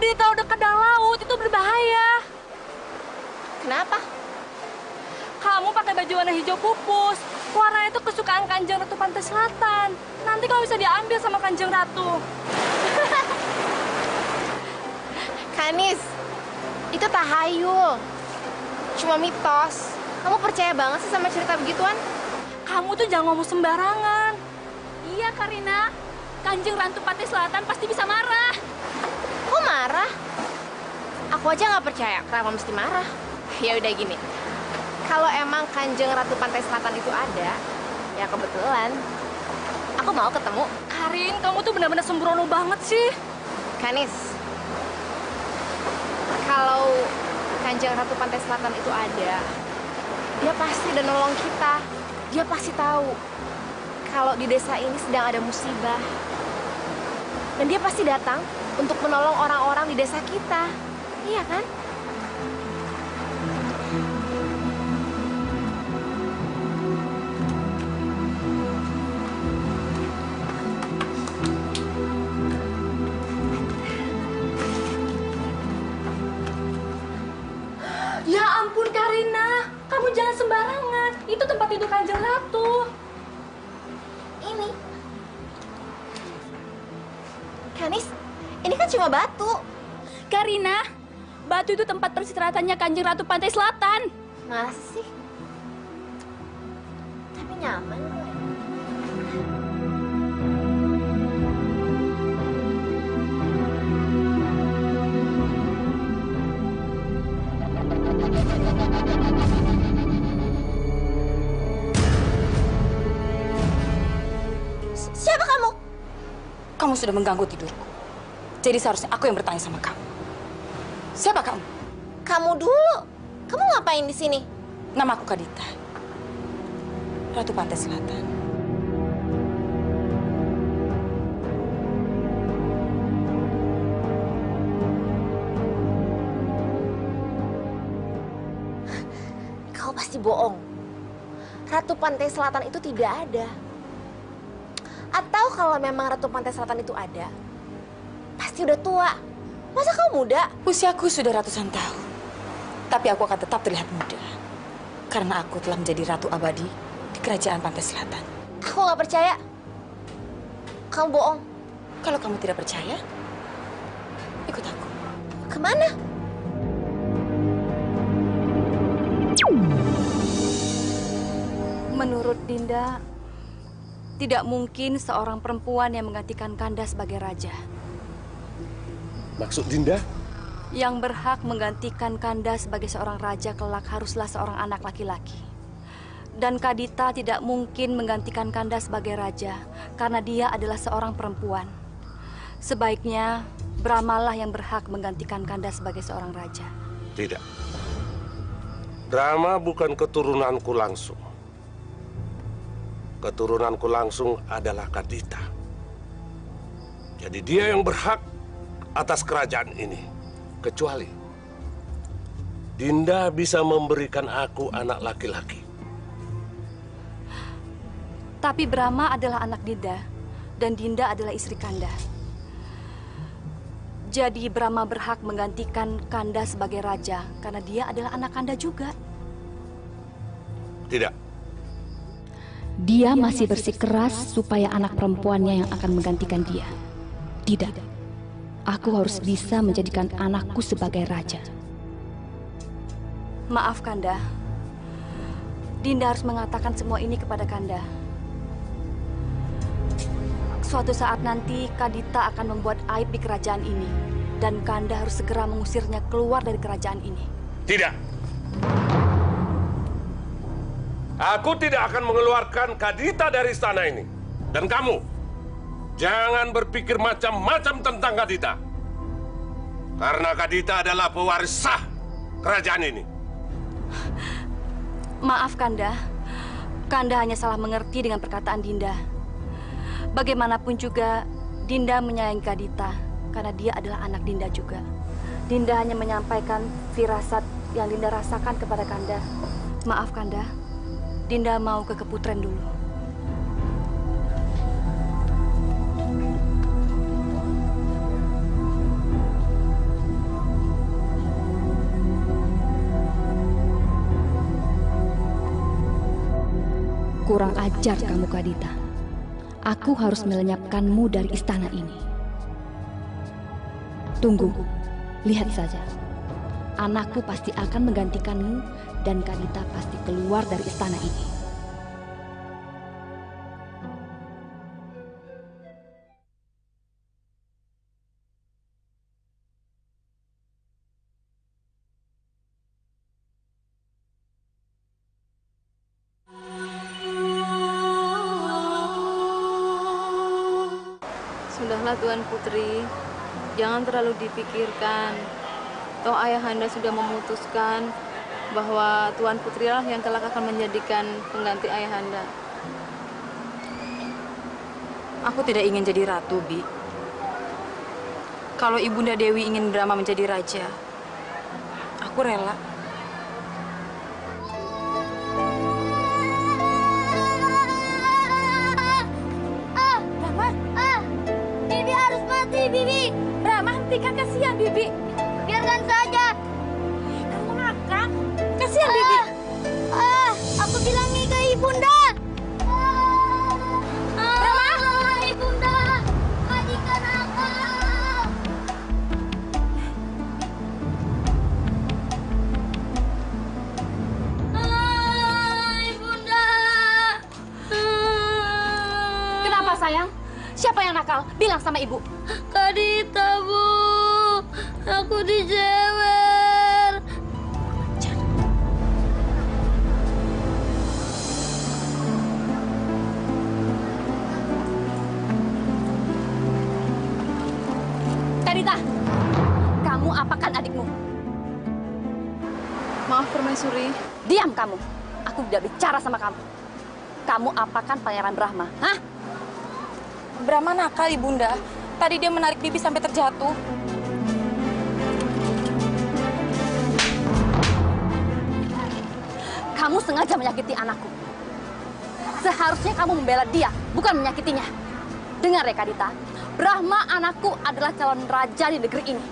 berdiri terlalu dekat dengan laut itu berbahaya. Kenapa? Kamu pakai baju warna hijau pupus. Warna itu kesukaan Kanjeng Ratu Pantai Selatan. Nanti kamu bisa diambil sama Kanjeng Ratu. Kanis, itu tahayul. Cuma mitos. Kamu percaya banget sih sama cerita begituan? Kamu tuh jangan ngomong sembarangan. Iya, Karina. Kanjeng Ratu Pantai Selatan pasti bisa marah. Kok marah? Aku aja nggak percaya. Kenapa mesti marah? Ya udah gini. Kalau emang Kanjeng Ratu Pantai Selatan itu ada, ya kebetulan aku mau ketemu. Karin, kamu tuh benar-benar sembrono banget sih. Kanis, kalau Kanjeng Ratu Pantai Selatan itu ada, dia pasti udah nolong kita. Dia pasti tahu kalau di desa ini sedang ada musibah. Dan dia pasti datang untuk menolong orang-orang di desa kita. Iya kan? Ya ampun Karina, kamu jangan sembarangan. Itu tempat tidur Kanjeng Ratu. Ini. Kanis, ini kan cuma batu. Karina, batu itu tempat peristirahatannya Kanjeng Ratu Pantai Selatan. Masa sih? Tapi nyaman kok. Siapa kamu? Kamu sudah mengganggu tidurku. Jadi seharusnya aku yang bertanya sama kamu. Siapa kamu? Kamu dulu. Kamu ngapain di sini? Nama aku Kadita. Ratu Pantai Selatan. Kau pasti bohong. Ratu Pantai Selatan itu tidak ada. Atau kalau memang Ratu Pantai Selatan itu ada, pasti udah tua. Masa kau muda? Usiaku sudah ratusan tahun. Tapi aku akan tetap terlihat muda. Karena aku telah menjadi ratu abadi di kerajaan Pantai Selatan. Aku nggak percaya. Kamu bohong. Kalau kamu tidak percaya, ikut aku. Kemana? Menurut Dinda, tidak mungkin seorang perempuan yang menggantikan Kanda sebagai raja. Maksud Dinda? Yang berhak menggantikan Kanda sebagai seorang raja kelak haruslah seorang anak laki-laki. Dan Kadita tidak mungkin menggantikan Kanda sebagai raja karena dia adalah seorang perempuan. Sebaiknya Brahmalah yang berhak menggantikan Kanda sebagai seorang raja. Tidak. Brahma bukan keturunanku langsung. Keturunanku langsung adalah Kadita. Jadi dia yang berhak atas kerajaan ini. Kecuali Dinda bisa memberikan aku anak laki-laki. Tapi Brahma adalah anak Dinda dan Dinda adalah istri Kanda. Jadi Brahma berhak menggantikan Kanda sebagai raja karena dia adalah anak Kanda juga. Tidak. Dia masih bersikeras supaya anak perempuannya yang akan menggantikan dia. Tidak. Aku harus bisa menjadikan anakku sebagai raja. Maaf Kanda. Dinda harus mengatakan semua ini kepada Kanda. Suatu saat nanti Kadita akan membuat aib di kerajaan ini. Dan Kanda harus segera mengusirnya keluar dari kerajaan ini. Tidak. Aku tidak akan mengeluarkan Kadita dari istana ini. Dan kamu, jangan berpikir macam-macam tentang Kadita. Karena Kadita adalah pewaris sah kerajaan ini. Maaf Kanda. Kanda hanya salah mengerti dengan perkataan Dinda. Bagaimanapun juga, Dinda menyayangi Kadita. Karena dia adalah anak Dinda juga. Dinda hanya menyampaikan firasat yang Dinda rasakan kepada Kanda. Maaf Kanda. Dinda mau ke Keputren dulu. Kurang ajar kamu, Kadita. Aku harus melenyapkanmu dari istana ini. Tunggu, lihat saja. Anakku pasti akan menggantikanmu dan Kadita pasti keluar dari istana ini. Sudahlah Tuan Putri, jangan terlalu dipikirkan. Toh ayahanda sudah memutuskan bahwa Tuan Putri lah yang kelak akan menjadikan pengganti ayahanda. Aku tidak ingin jadi ratu, Bi. Kalau Ibunda Dewi ingin Brahma menjadi raja, aku rela. Bibi harus mati, Bibi. Brahma, hentikan, kasihan Bibi. Biarkan saja. Kamu ngakak. Kasihan Bibi. Aku bilangnya ke Ibunda. Brahma, Ibunda. Majikan aku. Ibunda. Kenapa sayang? Siapa yang nakal? Bilang sama ibu. Kadita, Bu. Aku dijewer. Kadita, kamu apakan adikmu? Maaf Permaisuri. Diam kamu. Aku tidak bicara sama kamu. Kamu apakan Pangeran Brahma? Hah? Brahma nakal, Ibunda. Tadi dia menarik Bibi sampai terjatuh. Kamu sengaja menyakiti anakku. Seharusnya kamu membela dia, bukan menyakitinya. Dengar ya, Kadita. Brahma anakku adalah calon raja di negeri ini.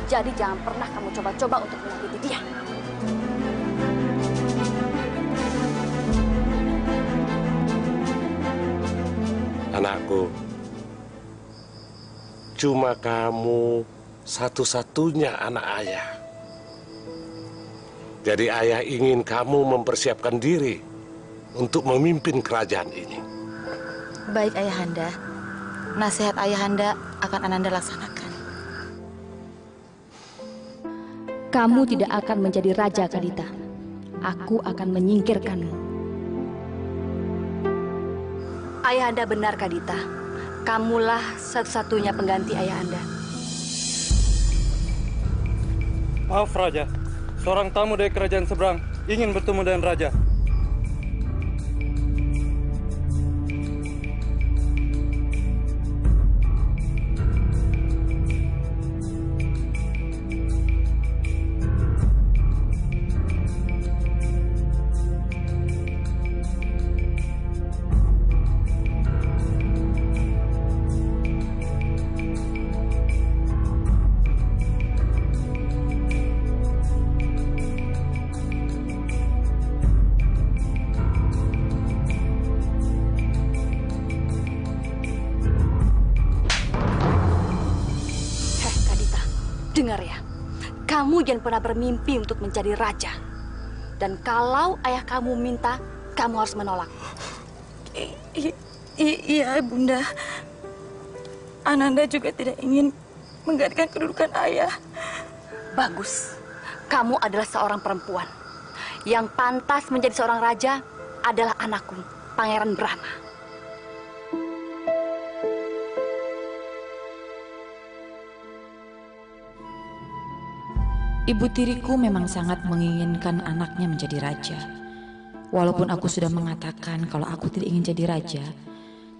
Jadi jangan pernah kamu coba-coba untuk menyakiti dia. Anakku, cuma kamu satu-satunya anak ayah. Jadi ayah ingin kamu mempersiapkan diri untuk memimpin kerajaan ini. Baik, Ayahanda. Nasihat Ayahanda akan Ananda laksanakan. Kamu tidak akan menjadi raja, Kadita. Aku akan menyingkirkanmu. Ayahanda benar, Kadita. Kamulah satu-satunya pengganti ayahanda. Maaf, Raja. Seorang tamu dari kerajaan seberang ingin bertemu dengan Raja. Dengar ya, kamu jangan pernah bermimpi untuk menjadi raja. Dan kalau ayah kamu minta, kamu harus menolak. Iya, Bunda. Ananda juga tidak ingin menggantikan kedudukan ayah. Bagus, kamu adalah seorang perempuan. Yang pantas menjadi seorang raja adalah anakku, Pangeran Brahma. Ibu tiriku memang sangat menginginkan anaknya menjadi raja. Walaupun aku sudah mengatakan kalau aku tidak ingin jadi raja,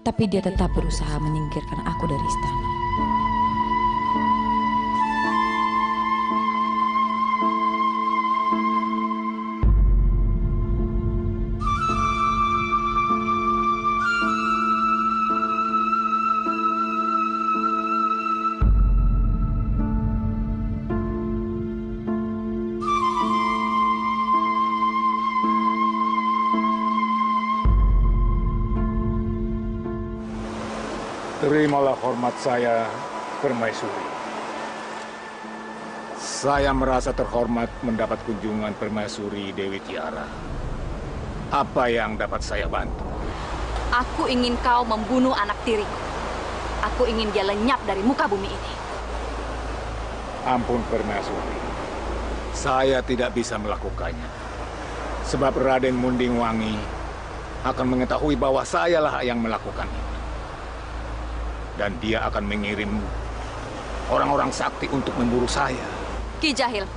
tapi dia tetap berusaha menyingkirkan aku dari istana. Terimalah hormat saya, Permaisuri. Saya merasa terhormat mendapat kunjungan Permaisuri Dewi Tiara. Apa yang dapat saya bantu? Aku ingin kau membunuh anak tiriku. Aku ingin dia lenyap dari muka bumi ini. Ampun, Permaisuri. Saya tidak bisa melakukannya. Sebab Raden Mundingwangi akan mengetahui bahwa sayalah yang melakukan itu. Dan dia akan mengirim orang-orang sakti untuk memburu saya. Ki Jahil,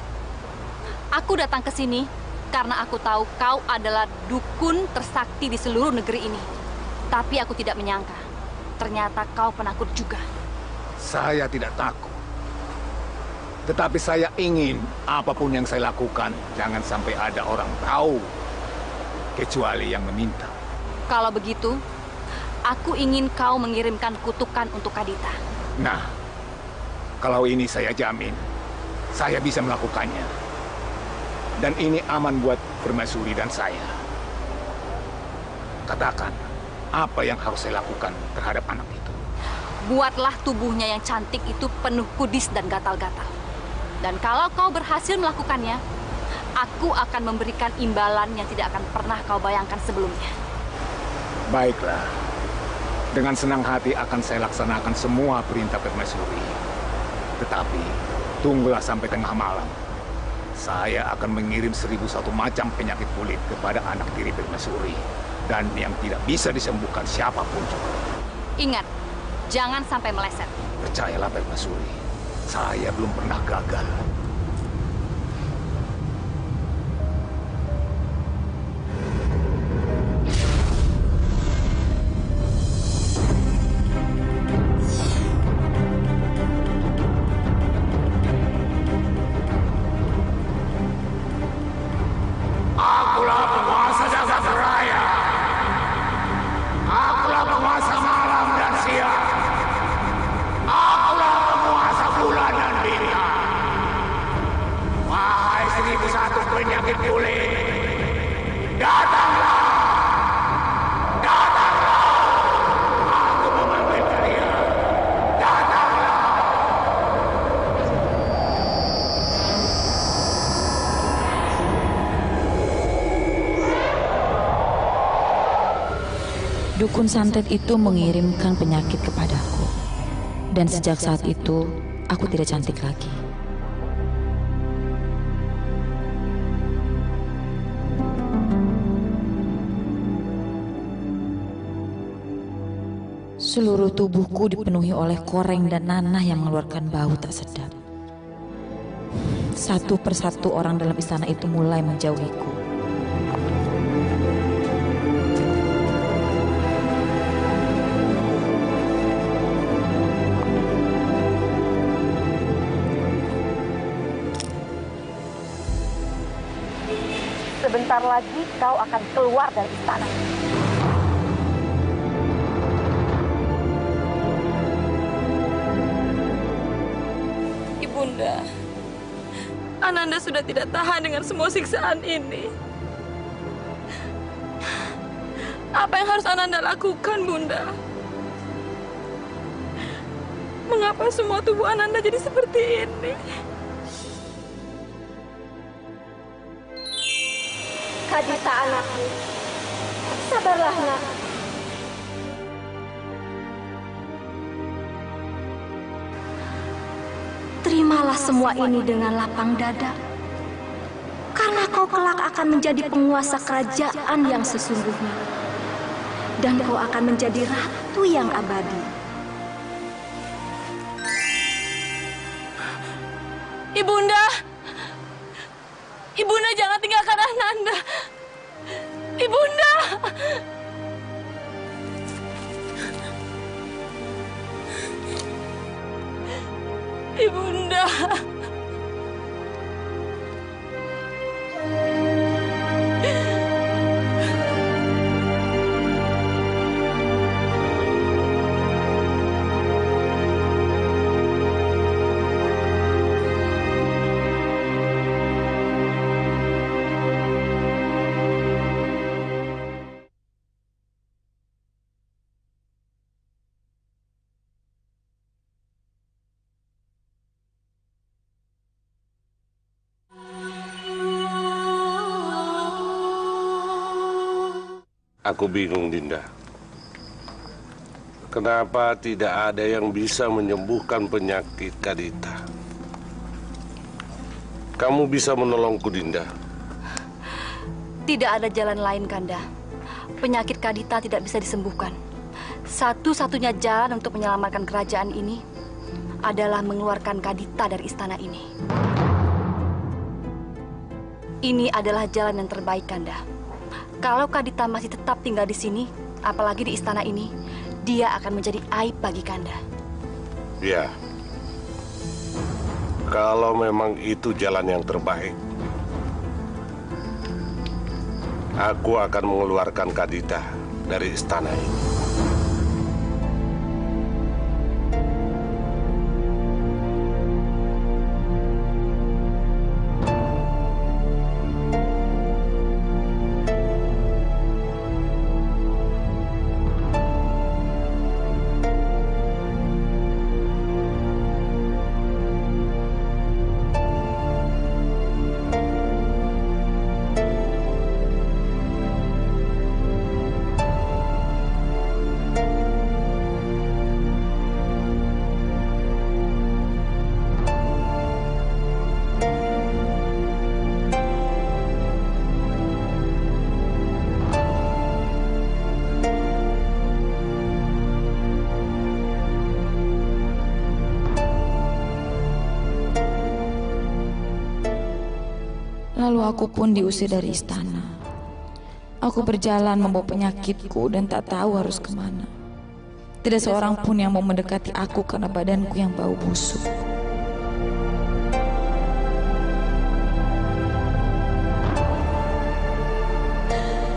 aku datang ke sini karena aku tahu kau adalah dukun tersakti di seluruh negeri ini. Tapi aku tidak menyangka, ternyata kau penakut juga. Saya tidak takut. Tetapi saya ingin apapun yang saya lakukan, jangan sampai ada orang tahu. Kecuali yang meminta. Kalau begitu, aku ingin kau mengirimkan kutukan untuk Kadita. Nah, kalau ini saya jamin, saya bisa melakukannya. Dan ini aman buat Permaisuri dan saya. Katakan, apa yang harus saya lakukan terhadap anak itu? Buatlah tubuhnya yang cantik itu penuh kudis dan gatal-gatal. Dan kalau kau berhasil melakukannya, aku akan memberikan imbalan yang tidak akan pernah kau bayangkan sebelumnya. Baiklah. Dengan senang hati akan saya laksanakan semua perintah Permaisuri. Tetapi, tunggulah sampai tengah malam. Saya akan mengirim 1001 macam penyakit kulit kepada anak tiri Permaisuri. Dan yang tidak bisa disembuhkan siapapun juga. Ingat, jangan sampai meleset. Percayalah Permaisuri, saya belum pernah gagal. Akulah penguasa jagat raya. Akulah penguasa malam dan siang. Akulah penguasa bulan dan bintang. Wahai 1001 penyakit kulit, datanglah. Datanglah. Aku memanggil kalian. Datanglah. Dukun santet itu mengirimkan penyakit kepadaku. Dan sejak saat itu, aku tidak cantik lagi. Seluruh tubuhku dipenuhi oleh koreng dan nanah yang mengeluarkan bau tak sedap. Satu persatu orang dalam istana itu mulai menjauhiku. Sebentar lagi kau akan keluar dari istana. Ibunda, Ananda sudah tidak tahan dengan semua siksaan ini. Apa yang harus Ananda lakukan, Bunda? Mengapa semua tubuh Ananda jadi seperti ini? Kadita anakku, sabarlah nak. Terimalah semua ini dengan lapang dada. Karena kau kelak akan menjadi penguasa kerajaan yang sesungguhnya. Dan kau akan menjadi ratu yang abadi. Ibunda! Ibunda jangan tinggalkan Ananda. Ibunda! Ibunda! Aku bingung, Dinda. Kenapa tidak ada yang bisa menyembuhkan penyakit Kadita? Kamu bisa menolongku, Dinda. Tidak ada jalan lain, Kanda. Penyakit Kadita tidak bisa disembuhkan. Satu-satunya jalan untuk menyelamatkan kerajaan ini adalah mengeluarkan Kadita dari istana ini. Ini adalah jalan yang terbaik, Kanda. Kalau Kadita masih tetap tinggal di sini, apalagi di istana ini, dia akan menjadi aib bagi Kanda. Ya. Kalau memang itu jalan yang terbaik, aku akan mengeluarkan Kadita dari istana ini. Lalu aku pun diusir dari istana. Aku berjalan membawa penyakitku dan tak tahu harus kemana. Tidak seorang pun yang mau mendekati aku karena badanku yang bau busuk.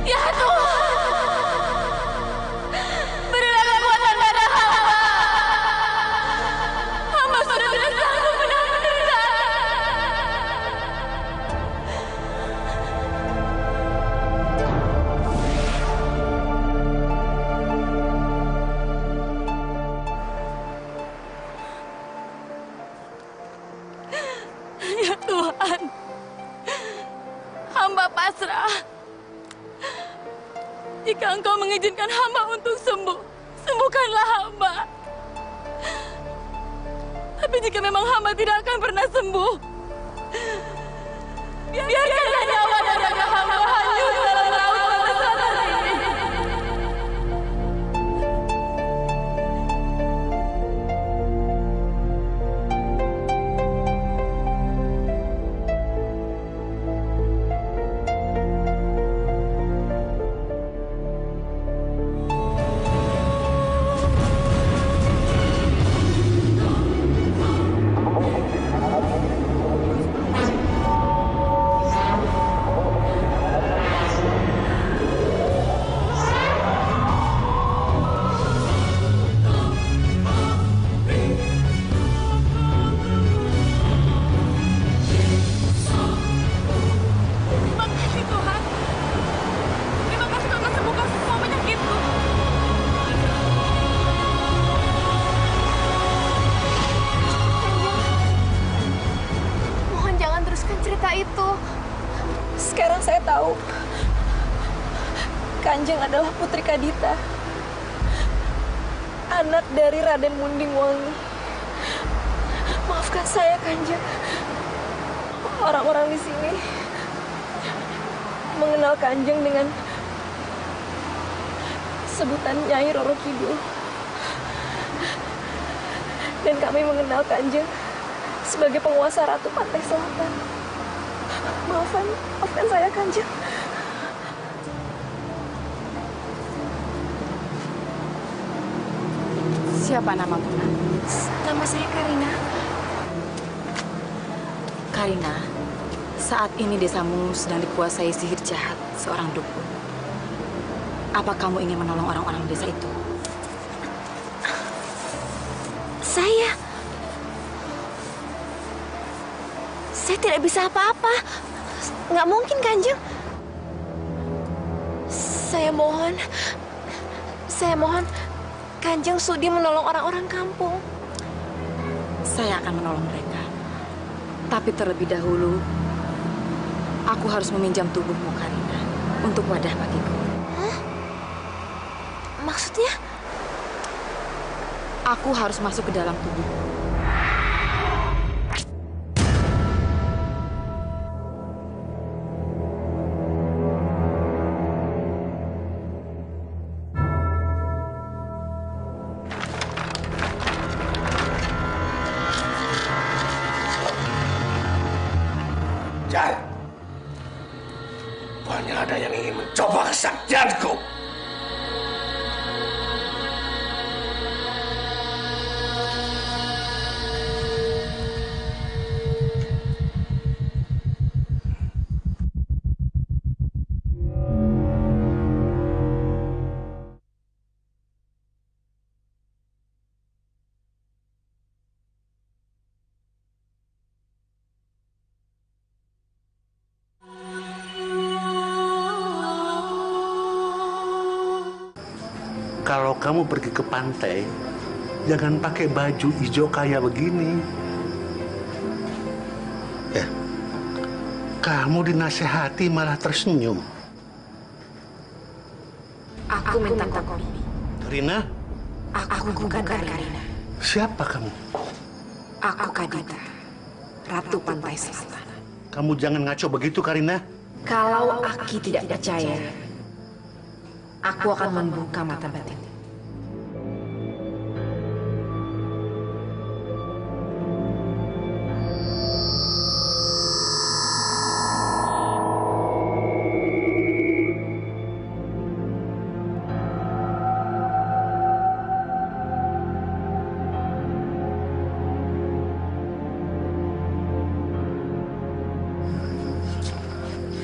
Ya Tuhan, berilah kekuatan pada hamba. Hamba sudah tidak sanggup menahan penderitaan. Ya Tuhan, hamba pasrah. Jika Engkau mengizinkan hamba untuk sembuh, sembuhkanlah hamba. Tapi jika memang hamba tidak akan pernah sembuh, biarkanlah nyawa dan raga hamba hanyut dalam laut pantai selatan ini. Terima kasih Tuhan. Terima kasih Tuhan telah sembuhkan semua penyakitku. Mohon jangan teruskan cerita itu. Sekarang saya tahu Kanjeng adalah Putri Kadita, anak dari Raden Mundingwangi. Maafkan saya, Kanjeng. Orang-orang di sini mengenal Kanjeng dengan sebutan Nyai Roro Kidul. Dan kami mengenal Kanjeng sebagai penguasa Ratu Pantai Selatan. Maafkan saya, Kanjeng. Siapa namamu, Nak? Nama saya Karina. Karina, saat ini desamu sedang dikuasai sihir jahat seorang dukun. Apa kamu ingin menolong orang-orang desa itu? Saya tidak bisa apa-apa. Nggak mungkin, Kanjeng. Saya mohon, Kanjeng sudi menolong orang-orang kampung. Saya akan menolong mereka. Tapi terlebih dahulu, aku harus meminjam tubuhmu, Karina, untuk wadah bagiku. Hah? Maksudnya? Aku harus masuk ke dalam tubuh. Jai, rupanya ada yang ingin mencoba kesaktianku. Kalau kamu pergi ke pantai, jangan pakai baju hijau kayak begini. Kamu dinasehati malah tersenyum. Aku minta kopi. Karina? Aku bukan Karina. Siapa kamu? Aku Kadita, Ratu Pantai Selatan. Kamu jangan ngaco begitu, Karina. Kalau Aki tidak percaya, aku akan membuka mata batin.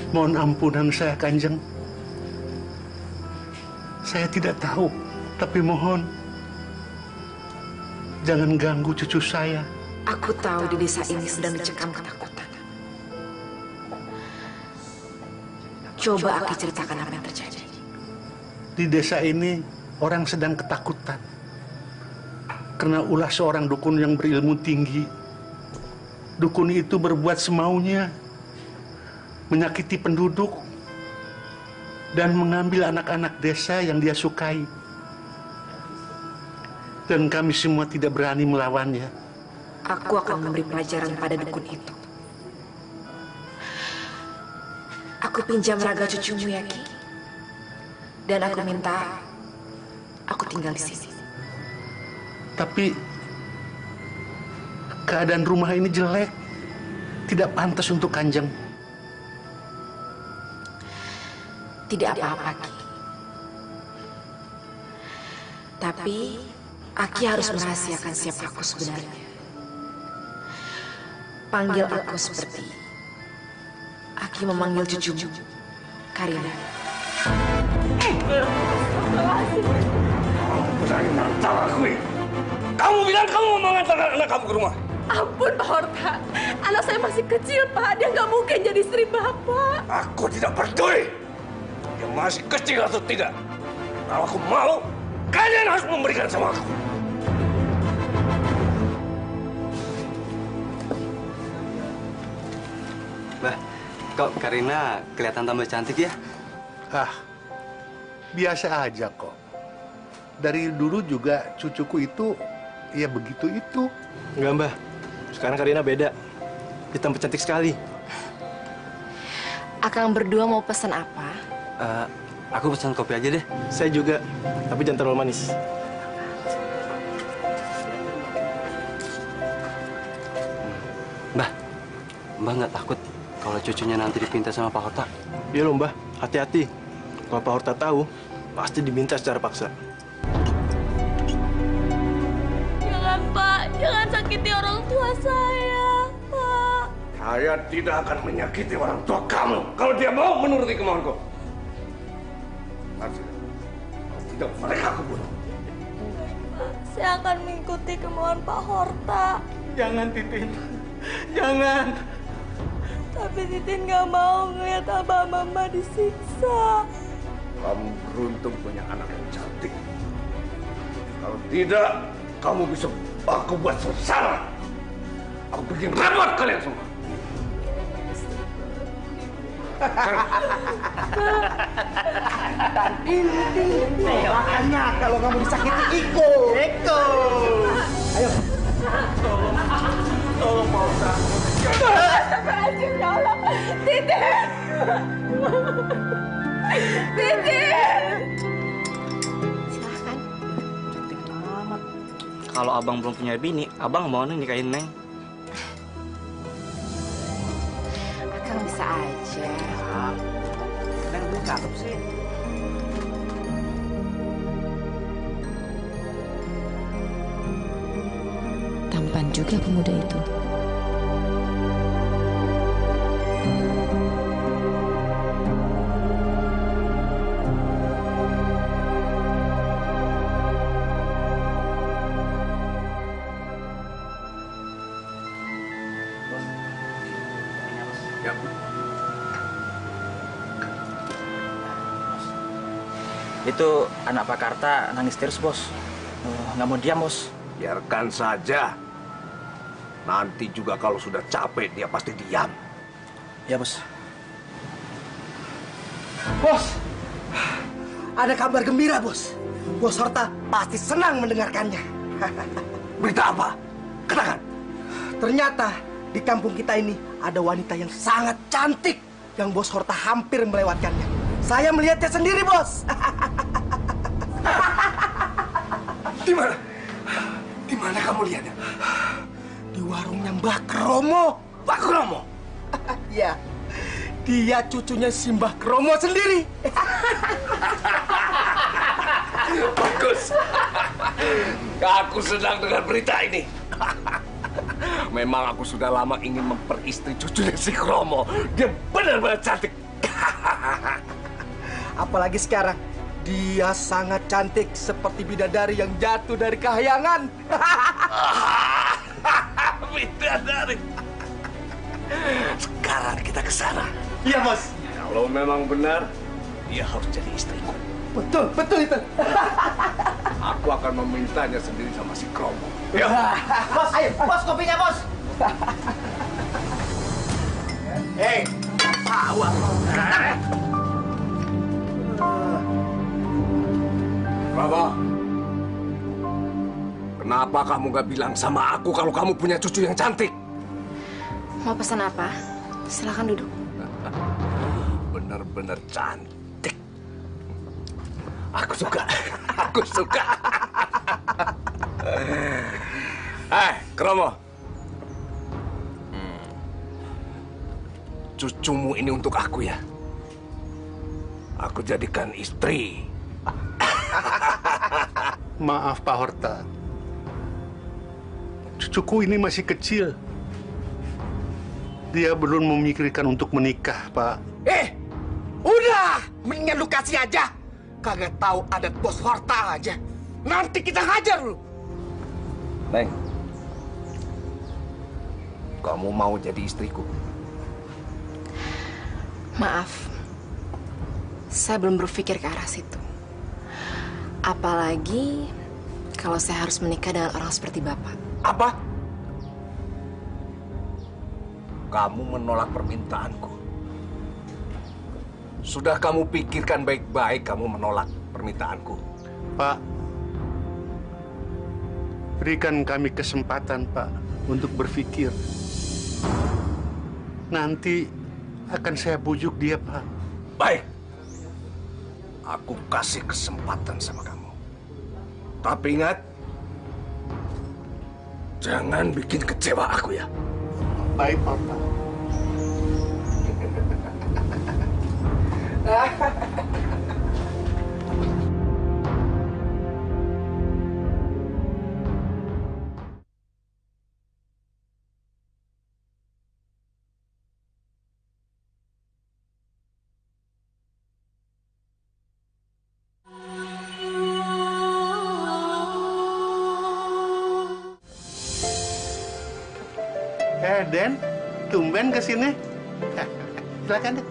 Mohon ampunan saya, Kanjeng. Saya tidak tahu, tapi mohon jangan ganggu cucu saya. Aku tahu di desa ini sedang dicekam ketakutan. Coba Aki ceritakan apa yang terjadi. Di desa ini orang sedang ketakutan karena ulah seorang dukun yang berilmu tinggi. Dukun itu berbuat semaunya, menyakiti penduduk, dan mengambil anak-anak desa yang dia sukai. Dan kami semua tidak berani melawannya. Aku akan memberi pelajaran pada dukun itu. Aku pinjam raga cucumu ya, Ki. Dan aku minta aku tinggal di sini. Tapi keadaan rumah ini jelek, tidak pantas untuk Kanjeng. Tidak apa-apa, Ki. Tapi Aki harus merahasiakan siapa aku sebenarnya. Panggil aku seperti Aki memanggil cucumu, Karina. Berani menantang aku. Kamu bilang kamu mau mengantarkan anak kamu ke rumah. Ampun, Pak Horta. Anak saya masih kecil, Pak. Dia nggak mungkin jadi istri Bapak. Aku tidak peduli. Dia masih kecil atau tidak. Kalau aku mau, kalian harus memberikan sama aku. Bah, kok Karina kelihatan tambah cantik ya? Biasa aja kok. Dari dulu juga cucuku itu, ya begitu itu. Enggak, Mbah. Sekarang Karina beda. Dia tambah cantik sekali. Akang berdua mau pesan apa? Aku pesan kopi aja deh. Saya juga, tapi jangan terlalu manis. Mbah, Mbah nggak takut kalau cucunya nanti dipinta sama Pak Horta? Iya loh, Mbah. Hati-hati. Kalau Pak Horta tahu, pasti diminta secara paksa. Jangan, Pak. Jangan sakiti orang tua saya, Pak. Saya tidak akan menyakiti orang tua kamu kalau dia mau menuruti kemauanku. Tidak, mereka aku bunuh. Saya akan mengikuti kemauan Pak Horta. Jangan, Titin. Jangan. Tapi Titin nggak mau ngeliat Abah Mama disiksa. Kamu beruntung punya anak yang cantik. Kalau tidak, kamu bisa aku buat sengsara. Aku bikin repot kalian semua. Makanya kalau kamu disakiti Iko. Ayo. Tolong Pak Ustaz. Astagfirullahaladzim, ya Allah. Titin. Silahkan. Cantik amat. Kalau abang belum punya bini, abang mau nikahin Neng. Akang bisa aja. Neng belum cakep sih. Tampan juga pemuda itu. Itu anak Pak Karta nangis terus, Bos. Nggak mau diam, Bos. Biarkan saja. Nanti juga kalau sudah capek, dia pasti diam. Ya, Bos. Bos, ada kabar gembira, Bos. Bos Horta pasti senang mendengarkannya. Berita apa? Katakan. Ternyata di kampung kita ini ada wanita yang sangat cantik yang Bos Horta hampir melewatkannya. Saya melihatnya sendiri, Bos. Di mana? Di mana kamu lihatnya? Di warungnya Mbah Kromo. Mbah Kromo? Iya. Dia cucunya si Mbah Kromo sendiri. Bagus. Aku senang dengan berita ini. Memang aku sudah lama ingin memperistri cucunya si Kromo. Dia benar-benar cantik. Apalagi sekarang, dia sangat cantik seperti bidadari yang jatuh dari kahyangan. Bidadari. Sekarang kita ke sana. Iya, Bos. Kalau memang benar, dia harus jadi istriku. Betul, betul itu. Aku akan memintanya sendiri sama si Kromo. Ya. Bos, ayo, Bos, kopinya, Bos. Hei, awas. Kromo, kenapa kamu gak bilang sama aku kalau kamu punya cucu yang cantik? Mau pesan apa? Silakan duduk. Benar-benar cantik. Aku suka. Aku suka. Kromo. Cucumu ini untuk aku ya. Aku jadikan istri. Maaf Pak Horta. Cucuku ini masih kecil. Dia belum memikirkan untuk menikah, Pak. Udah, mendingan lu kasih aja. Kagak tahu adat Bos Horta aja. Nanti kita hajar lu. Neng, kamu mau jadi istriku? Maaf, saya belum berpikir ke arah situ. Apalagi kalau saya harus menikah dengan orang seperti Bapak. Apa? Kamu menolak permintaanku. Sudah kamu pikirkan baik-baik kamu menolak permintaanku? Pak, berikan kami kesempatan, Pak, untuk berpikir. Nanti akan saya bujuk dia, Pak. Baik. Aku kasih kesempatan sama kamu. Tapi ingat, jangan bikin kecewa aku ya. Baik, Pak. Den, tumben ke sini. Silakan, Den.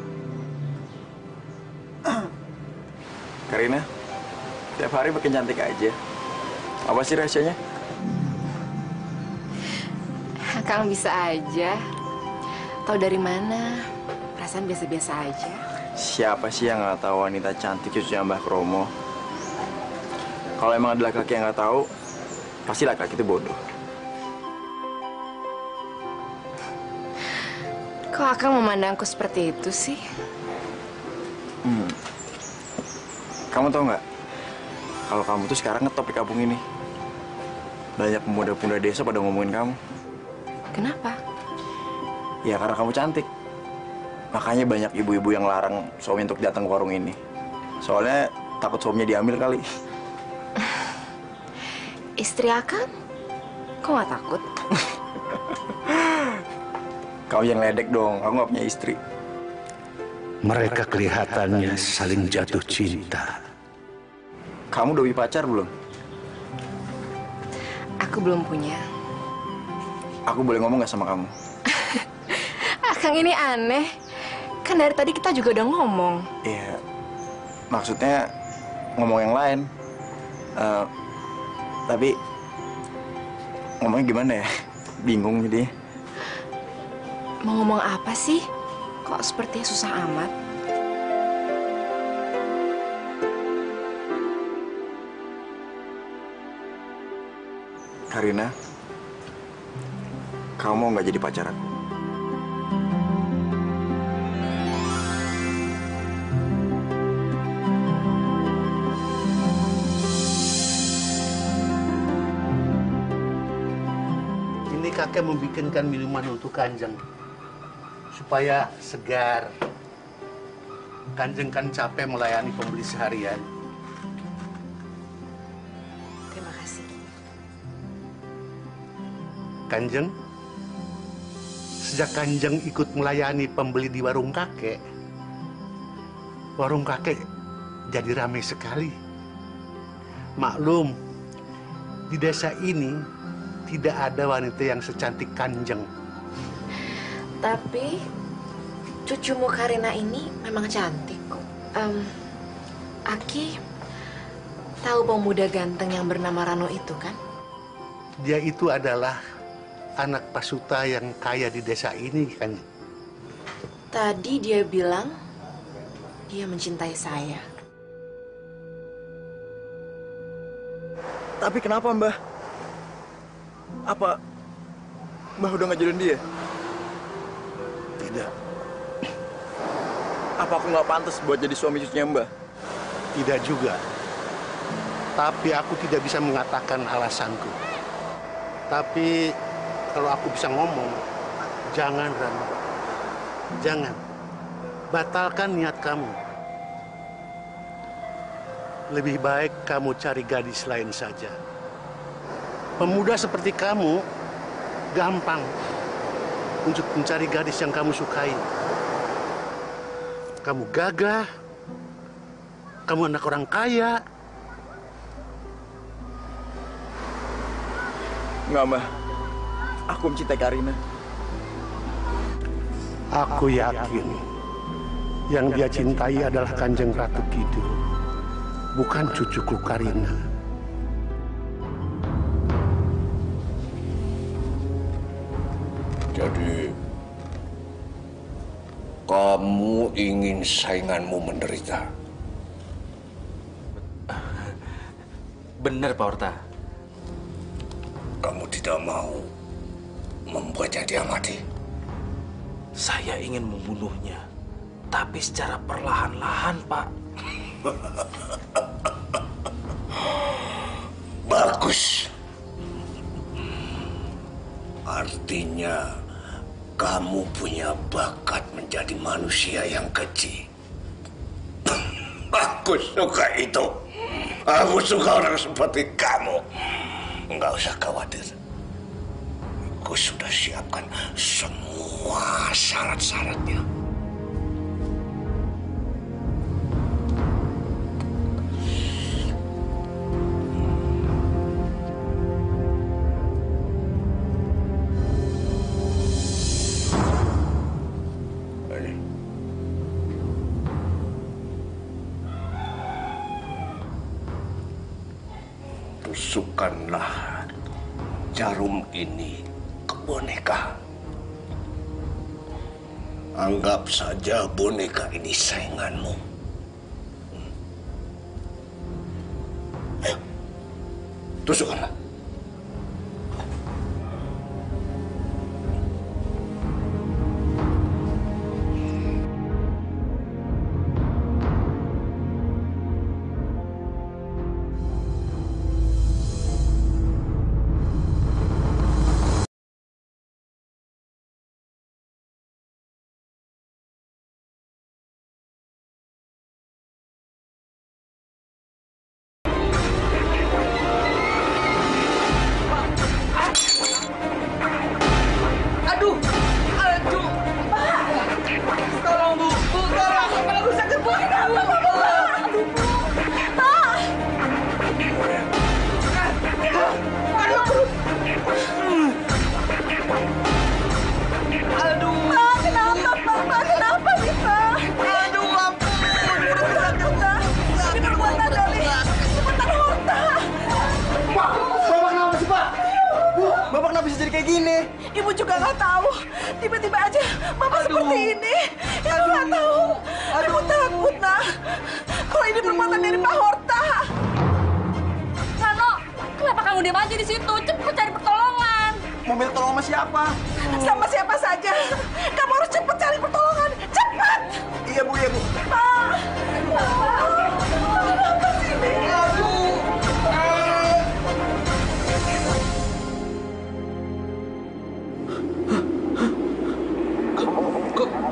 Karina, tiap hari makin cantik aja. Apa sih rahasianya? Kang bisa aja. Tahu dari mana perasaan biasa-biasa aja. Siapa sih yang nggak tahu wanita cantik cucunya Mbah Kromo? Kalau emang ada laki-laki yang nggak tahu, pasti laki-laki itu bodoh. Kok Akang memandangku seperti itu sih? Kamu tahu nggak? Kalau kamu tuh sekarang ngetop di kampung ini. Banyak pemuda-pemuda desa pada ngomongin kamu. Kenapa? Ya karena kamu cantik. Makanya banyak ibu-ibu yang larang suami untuk datang ke warung ini. Soalnya takut suaminya diambil kali. Istri Akang? Kok nggak takut? Kamu yang ledek dong, aku nggak punya istri. Mereka kelihatannya saling jatuh cinta. Kamu udah punya pacar belum? Aku belum punya. Aku boleh ngomong nggak sama kamu? Akang ini aneh. Kan dari tadi kita juga udah ngomong. Iya, maksudnya ngomong yang lain. Tapi ngomongnya gimana ya? Bingung jadi. Mau ngomong apa sih? Kok sepertinya susah amat? Karina, kamu mau nggak jadi pacar aku? Ini kakek membikinkan minuman untuk Kanjeng supaya segar. Kanjeng kan capek melayani pembeli seharian. Terima kasih. Kanjeng, sejak Kanjeng ikut melayani pembeli di warung kakek jadi ramai sekali. Maklum, di desa ini tidak ada wanita yang secantik Kanjeng. Tapi cucumu Karina ini memang cantik kok. Aki tahu pemuda ganteng yang bernama Rano itu kan? Dia itu adalah anak Pasuta yang kaya di desa ini kan. Tadi dia bilang dia mencintai saya. Tapi kenapa Mbah? Apa Mbah udah nggak jodohin dia? Tidak. Apa aku nggak pantas buat jadi suami cucunya Mbah? Tidak juga. Tapi aku tidak bisa mengatakan alasanku. Tapi kalau aku bisa ngomong, jangan Rano. Jangan. Batalkan niat kamu. Lebih baik kamu cari gadis lain saja. Pemuda seperti kamu gampang untuk mencari gadis yang kamu sukai. Kamu gagah, kamu anak orang kaya. Enggak, Mbah. Aku mencintai Karina. Aku yakin yang dia cintai adalah Kanjeng Ratu Kidul, bukan cucuku Karina. Jadi, kamu ingin sainganmu menderita? Benar, Pak Orta. Kamu tidak mau membuatnya dia mati? Saya ingin membunuhnya, tapi secara perlahan-lahan, Pak. Bagus. Artinya, kamu punya bakat menjadi manusia yang keji. Aku suka itu. Aku suka orang seperti kamu. Enggak usah khawatir. Aku sudah siapkan semua syarat-syaratnya. Tusukkanlah jarum ini ke boneka. Anggap saja boneka ini sainganmu. Ayo, tusukkanlah. Ibu juga nggak tahu. Tiba-tiba aja Bapak seperti ini. Ibu nggak tahu. Ibu takut, nah. Kalau ini perbuatan dari Pak Horta. Rano, kenapa kamu diam aja di situ? Cepat cari pertolongan. Mau minta tolong sama siapa? Sama siapa saja. Kamu harus cepat cari pertolongan. Cepat! Iya, Bu, iya, Bu. Pak! Kenapa sih ini?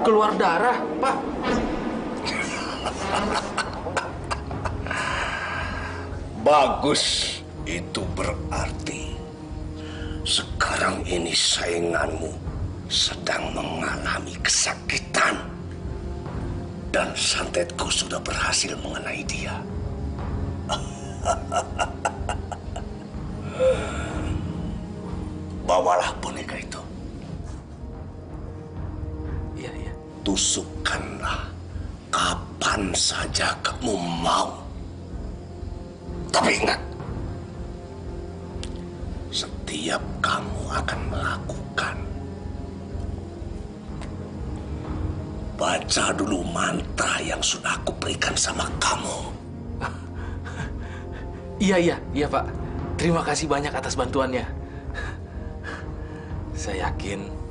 Keluar darah, Pak. Bagus, itu berarti sekarang ini sainganmu sedang mengalami kesakitan. Dan santetku sudah berhasil mengenai dia. Bawalah boneka itu. Tusukkanlah kapan saja kamu mau. Tapi ingat, setiap kamu akan melakukan, baca dulu mantra yang sudah aku berikan sama kamu. Iya, Pak. Terima kasih banyak atas bantuannya. Saya yakin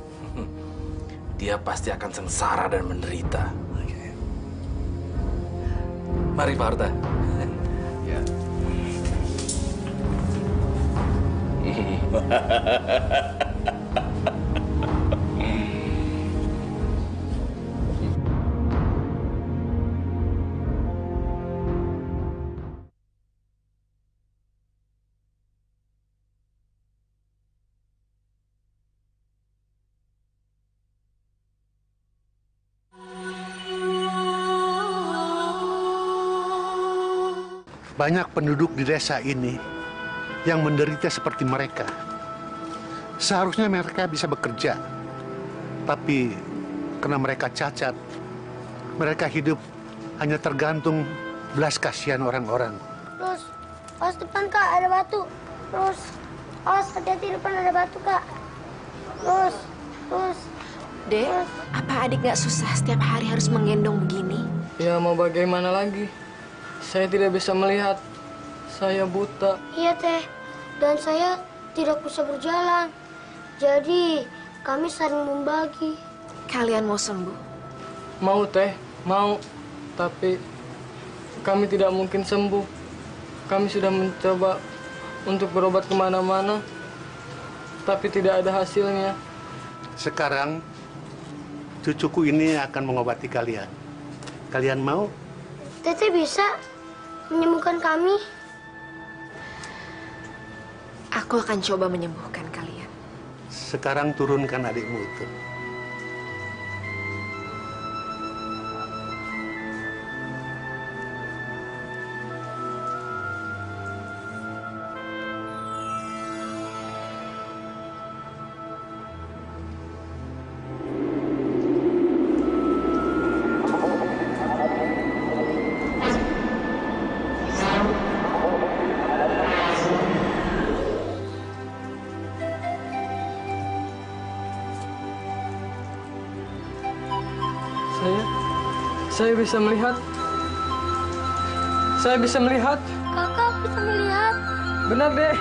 dia pasti akan sengsara dan menderita. Mari, Pak Horta. Ya. Banyak penduduk di desa ini yang menderita seperti mereka. Seharusnya mereka bisa bekerja, tapi karena mereka cacat, mereka hidup hanya tergantung belas kasihan orang-orang. Terus, awas depan Kak, ada batu. Terus, awas hati-hati depan ada batu Kak. Terus. Dek, apa adik nggak susah setiap hari harus menggendong begini? Ya mau bagaimana lagi? Saya tidak bisa melihat. Saya buta. Iya Teh, dan saya tidak bisa berjalan. Jadi kami saling membagi. Kalian mau sembuh? Mau Teh, mau. Tapi kami tidak mungkin sembuh. Kami sudah mencoba untuk berobat kemana-mana, tapi tidak ada hasilnya. Sekarang cucuku ini akan mengobati kalian. Kalian mau? Teteh bisa menyembuhkan kami. Aku akan coba menyembuhkan kalian. Sekarang turunkan adikmu itu. Saya bisa melihat. Saya bisa melihat. Kakak bisa melihat. Benar deh.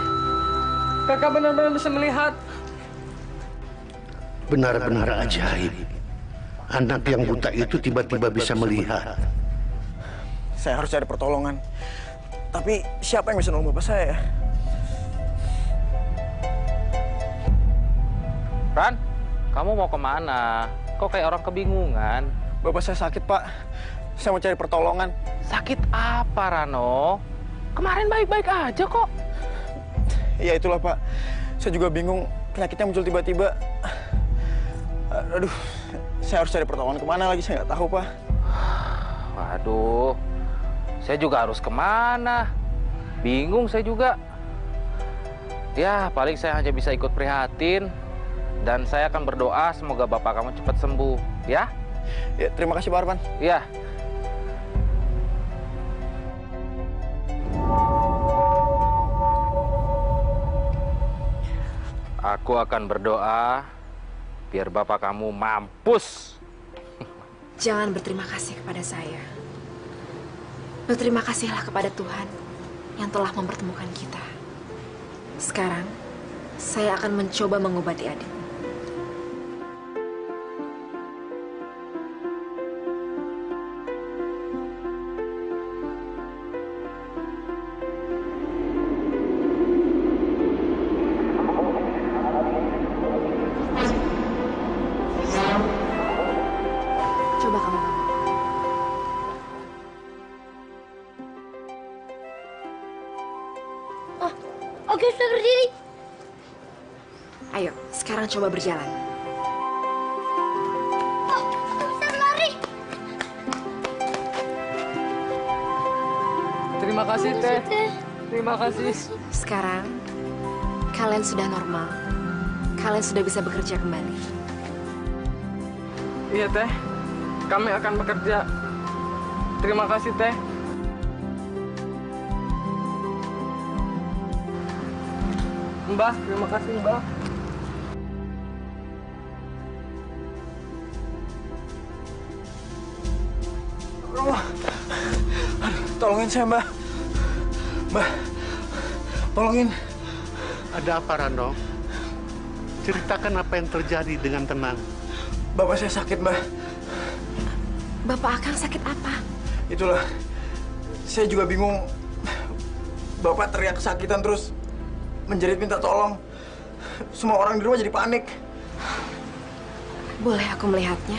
Kakak benar-benar bisa melihat. Benar-benar ajaib. Anak yang buta itu tiba-tiba bisa melihat. Saya harus cari pertolongan. Tapi siapa yang bisa nolong bapak saya? Ran, kamu mau kemana? Kok kayak orang kebingungan? Bapak saya sakit, Pak. Saya mau cari pertolongan. Sakit apa, Rano? Kemarin baik-baik aja kok. Iya, itulah, Pak. Saya juga bingung. Penyakitnya muncul tiba-tiba. Aduh, saya harus cari pertolongan kemana lagi? Saya nggak tahu, Pak. Waduh, saya juga harus kemana? Bingung saya juga. Ya, paling saya hanya bisa ikut prihatin. Dan saya akan berdoa semoga bapak kamu cepat sembuh, ya? Ya, terima kasih Pak Arfan. Iya. Aku akan berdoa biar bapak kamu mampus. Jangan berterima kasih kepada saya. Berterima kasihlah kepada Tuhan yang telah mempertemukan kita. Sekarang, saya akan mencoba mengobati adik. Coba kamu bangun. Oh, oke, sudah berdiri. Ayo, sekarang coba berjalan. Oh, aku bisa lari. Terima kasih, Teh. Terima kasih. Sekarang, kalian sudah normal. Kalian sudah bisa bekerja kembali. Iya, Teh. Kami akan bekerja. Terima kasih, Teh. Mbah, terima kasih, Mbah. Tolongin saya, Mbah. Mbah, tolongin. Ada apa, Rano? Ceritakan apa yang terjadi dengan tenang. Bapak saya sakit, Mbah. Bapak Akang sakit apa? Itulah, saya juga bingung. Bapak teriak kesakitan terus menjerit minta tolong. Semua orang di rumah jadi panik. Boleh aku melihatnya?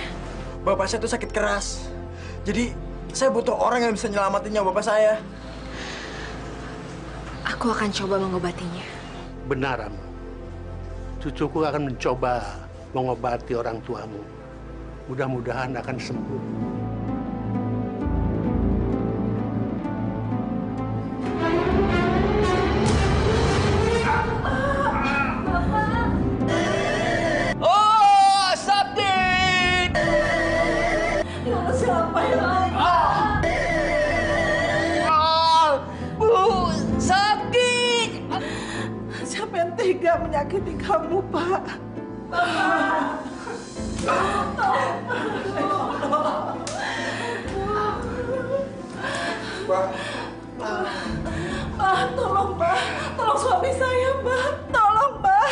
Bapak saya tuh sakit keras. Jadi saya butuh orang yang bisa nyelamatin nyawa bapak saya. Aku akan coba mengobatinya. Benar, Rama. Cucuku akan mencoba mengobati orang tuamu. Mudah-mudahan akan sembuh. Oh, Sabdi! Siapa yang Bu, Sabdi! Siapa yang tega menyakiti kamu, Pak? Pak. Mbak, tolong Mbak. Tolong suami saya, Mbak. Tolong, Mbak.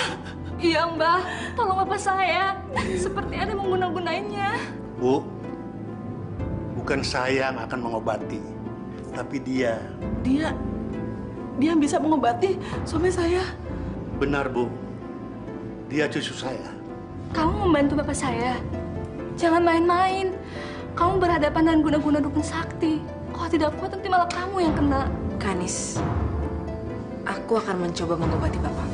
Iya, Mbak. Tolong bapak saya. Seperti ada yang mengguna-gunainya. Bu, bukan saya yang akan mengobati, tapi dia. Dia bisa mengobati suami saya. Benar, Bu. Dia cucu saya. Kamu membantu bapak saya. Jangan main-main. Kamu berhadapan dengan guna-guna dukun sakti. Kalau tidak kuat, nanti malah kamu yang kena. Kanis, aku akan mencoba mengobati bapak.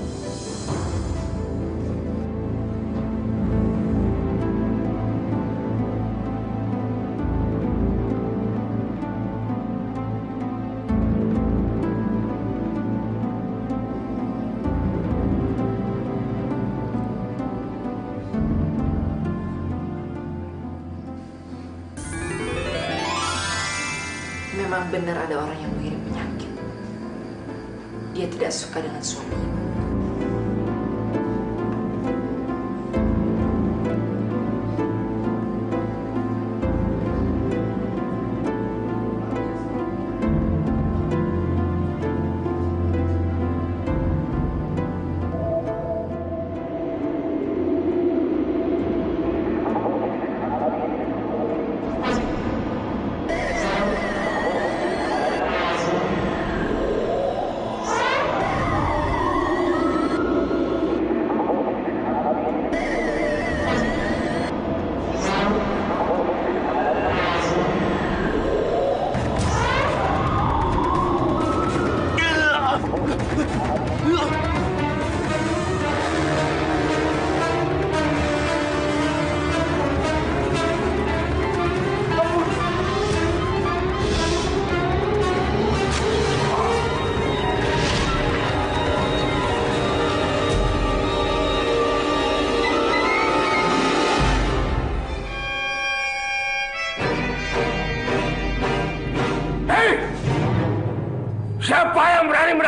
Memang benar ada orang yang mengirim penyakit. Dia tidak suka dengan suaminya.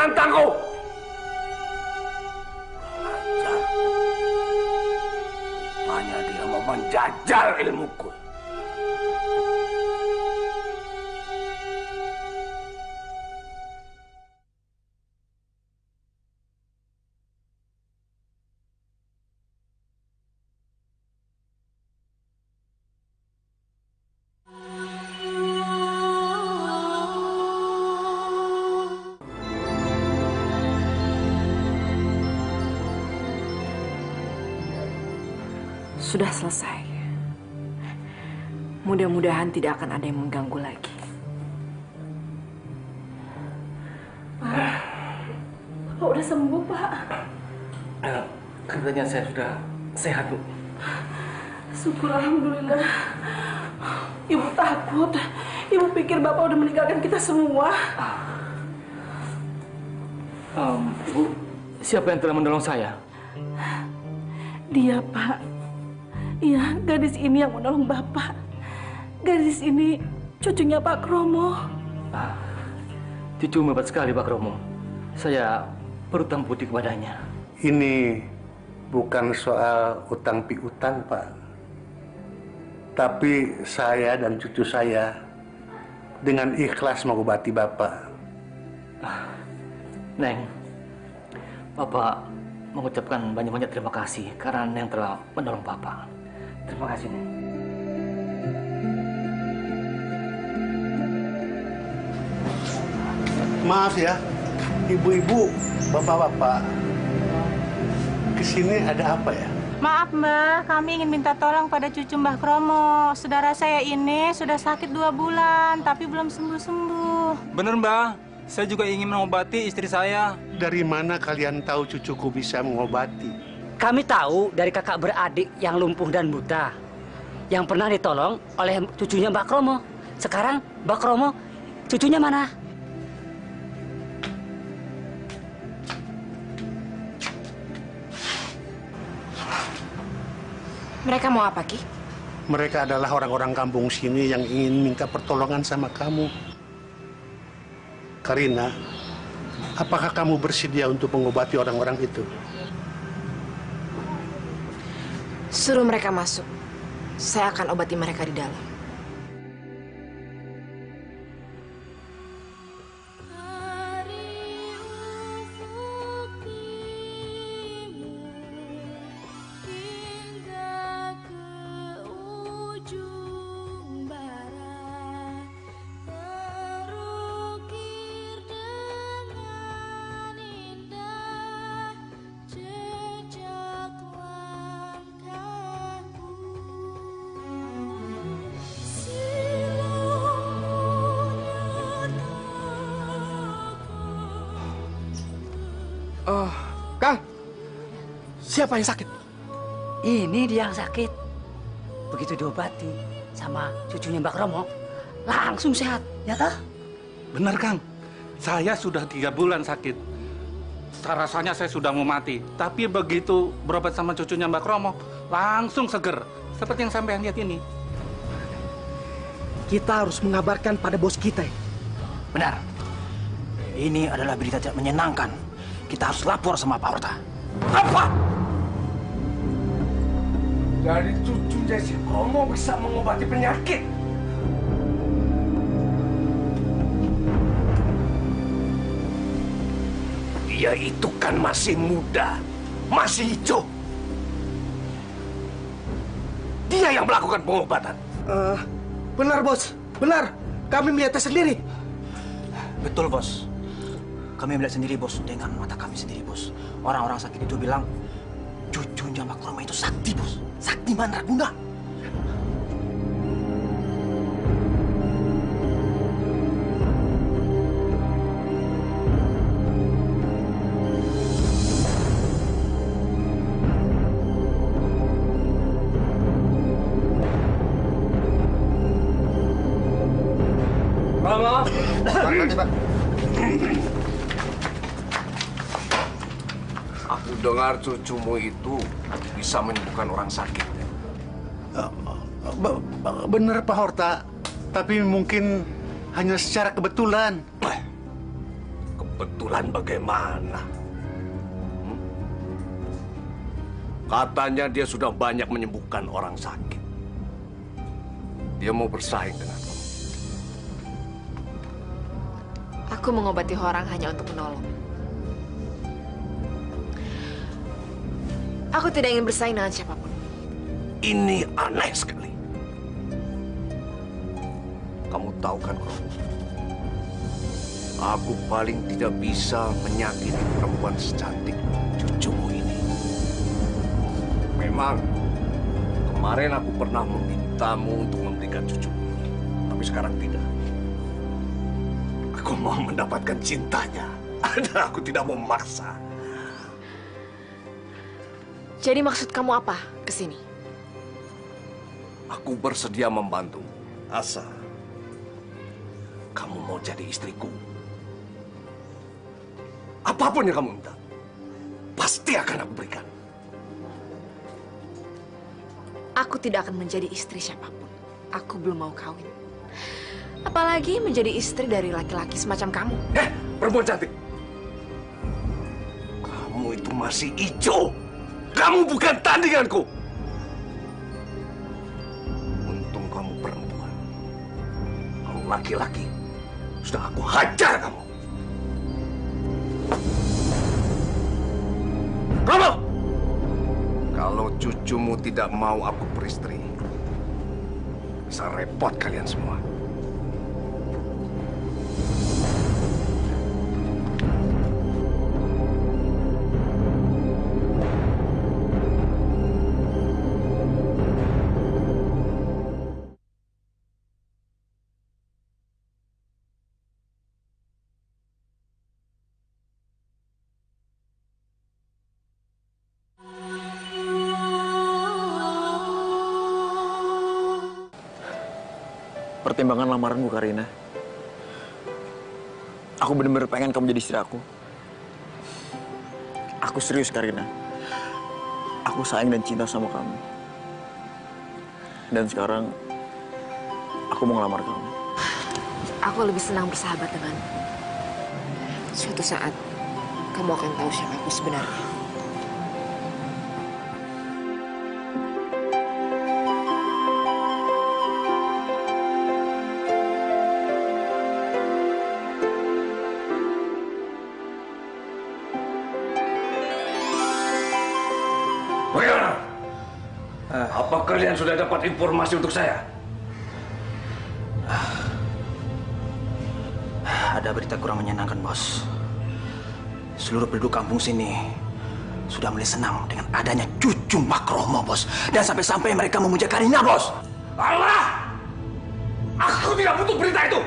menantangku. Hanya dia mau menjajal ilmuku. Sudah selesai. Mudah-mudahan tidak akan ada yang mengganggu lagi. Pak udah sembuh, Pak. Katanya saya sudah sehat, Bu. Syukur alhamdulillah. Ibu takut. Ibu pikir Bapak udah meninggalkan kita semua. Bu, siapa yang telah menolong saya? Dia, Pak. Iya, gadis ini yang menolong Bapak. Gadis ini cucunya Pak Kromo. Cucu hebat sekali, Pak Kromo. Saya berutang budi kepadanya. Ini bukan soal utang piutang, Pak. Tapi saya dan cucu saya dengan ikhlas mengobati Bapak. Neng, Bapak mengucapkan banyak-banyak terima kasih karena Neng telah menolong Bapak. Terima kasih, Neng. Maaf ya, ibu-ibu, bapak-bapak. Kesini ada apa ya? Maaf Mbah, kami ingin minta tolong pada cucu Mbah Kromo. Saudara saya ini sudah sakit 2 bulan, tapi belum sembuh-sembuh. Bener Mbah, saya juga ingin mengobati istri saya. Dari mana kalian tahu cucuku bisa mengobati? Kami tahu dari kakak beradik yang lumpuh dan buta, yang pernah ditolong oleh cucunya Mbak Kromo. Sekarang Mbak Kromo, cucunya mana? Mereka mau apa, Ki? Mereka adalah orang-orang kampung sini yang ingin minta pertolongan sama kamu. Karina, apakah kamu bersedia untuk mengobati orang-orang itu? Suruh mereka masuk. Saya akan obati mereka di dalam. Kang, siapa yang sakit? Ini dia yang sakit. Begitu diobati sama cucunya Mbak Kromo, langsung sehat, ya toh? Benar Kang, saya sudah 3 bulan sakit. Rasanya saya sudah mau mati. Tapi begitu berobat sama cucunya Mbak Kromo, langsung seger. Seperti yang sampean lihat ini. Kita harus mengabarkan pada bos kita. Benar. Ini adalah berita tidak menyenangkan. Kita harus lapor sama Pak Horta. Apa? Dari cucunya si Kromo bisa mengobati penyakit. Dia itu kan masih muda, masih hijau. Dia yang melakukan pengobatan. Benar, Bos. Benar. Kami melihatnya sendiri. Betul, Bos. Kami melihat sendiri, Bos. Dengan mata kami sendiri, Bos. Orang-orang sakit itu bilang, cucunya Mbak Kromo itu sakti, Bos. Sakti mandraguna. Mama. Aku dengar cucumu itu bisa menyembuhkan orang sakit. Benar Pak Horta, tapi mungkin hanya secara kebetulan. kebetulan bagaimana? Katanya dia sudah banyak menyembuhkan orang sakit. Dia mau bersaing dengan kamu. Aku mengobati orang hanya untuk menolong. Aku tidak ingin bersaing dengan siapapun. Ini aneh sekali. Kamu tahu kan, Kromo? Aku paling tidak bisa menyakiti perempuan secantik cucumu ini. Memang, kemarin aku pernah memintamu untuk memberikan cucumu. Tapi sekarang tidak. Aku mau mendapatkan cintanya. Dan aku tidak mau memaksa. Jadi maksud kamu apa kesini? Aku bersedia membantu. Asal kamu mau jadi istriku. Apapun yang kamu minta, pasti akan aku berikan. Aku tidak akan menjadi istri siapapun. Aku belum mau kawin. Apalagi menjadi istri dari laki-laki semacam kamu. Perempuan cantik. Kamu itu masih hijau. Kamu bukan tandinganku. Untung kamu perempuan. Kalau laki-laki, sudah aku hajar kamu. Kamu! Kalau cucumu tidak mau aku beristri, bisa repot kalian semua. Pertimbangan lamaran Bu Karina. Aku benar-benar pengen kamu jadi istri aku. Aku serius, Karina. Aku sayang dan cinta sama kamu. Dan sekarang, aku mau ngelamar kamu. Aku lebih senang bersahabat denganmu. Suatu saat, kamu akan tahu siapa aku sebenarnya. Bagaimana? Apa kalian sudah dapat informasi untuk saya? Ada berita kurang menyenangkan, Bos. Seluruh penduduk kampung sini sudah mulai senang dengan adanya cucu Mbak Kromo, Bos. Dan sampai-sampai mereka memuja Karina, Bos. Allah! Aku tidak butuh berita itu!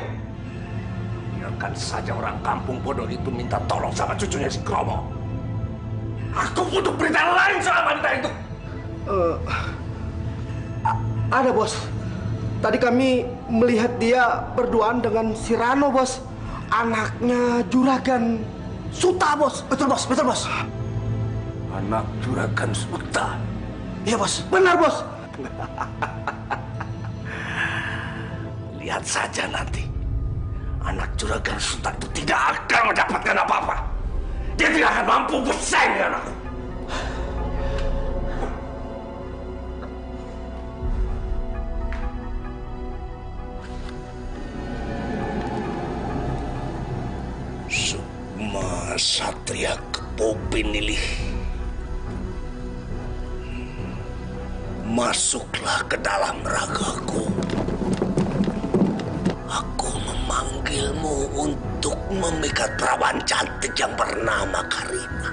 Biarkan saja orang kampung bodoh itu minta tolong sama cucunya si Kromo. Aku butuh berita lain soal wanita itu. Ada, Bos. Tadi kami melihat dia berduaan dengan si Rano, Bos. Anaknya Juragan Suta, Bos. Betul, Bos. Betul, Bos. Anak Juragan Suta? Iya, Bos. Benar, Bos. Lihat saja nanti. Anak Juragan Suta itu tidak akan mendapatkan apa-apa. Dia tidak akan mampu bersaing dengan aku. Sukma Satria Kepopinilih, masuklah ke dalam ragaku. Aku memanggilmu untuk memikat perawan cantik yang bernama Karina.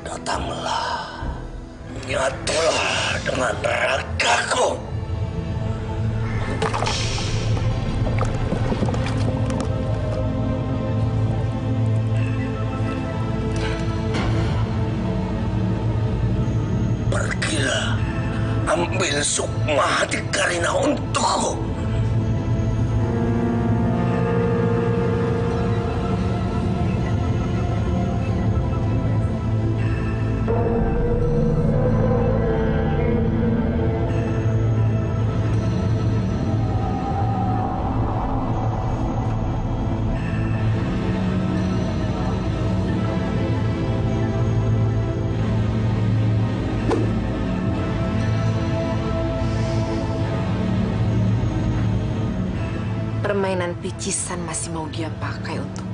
Datanglah, nyatulah dengan ragaku. Pergilah, ambil sukma hati Karina untukku. permainan picisan masih mau dia pakai untukku.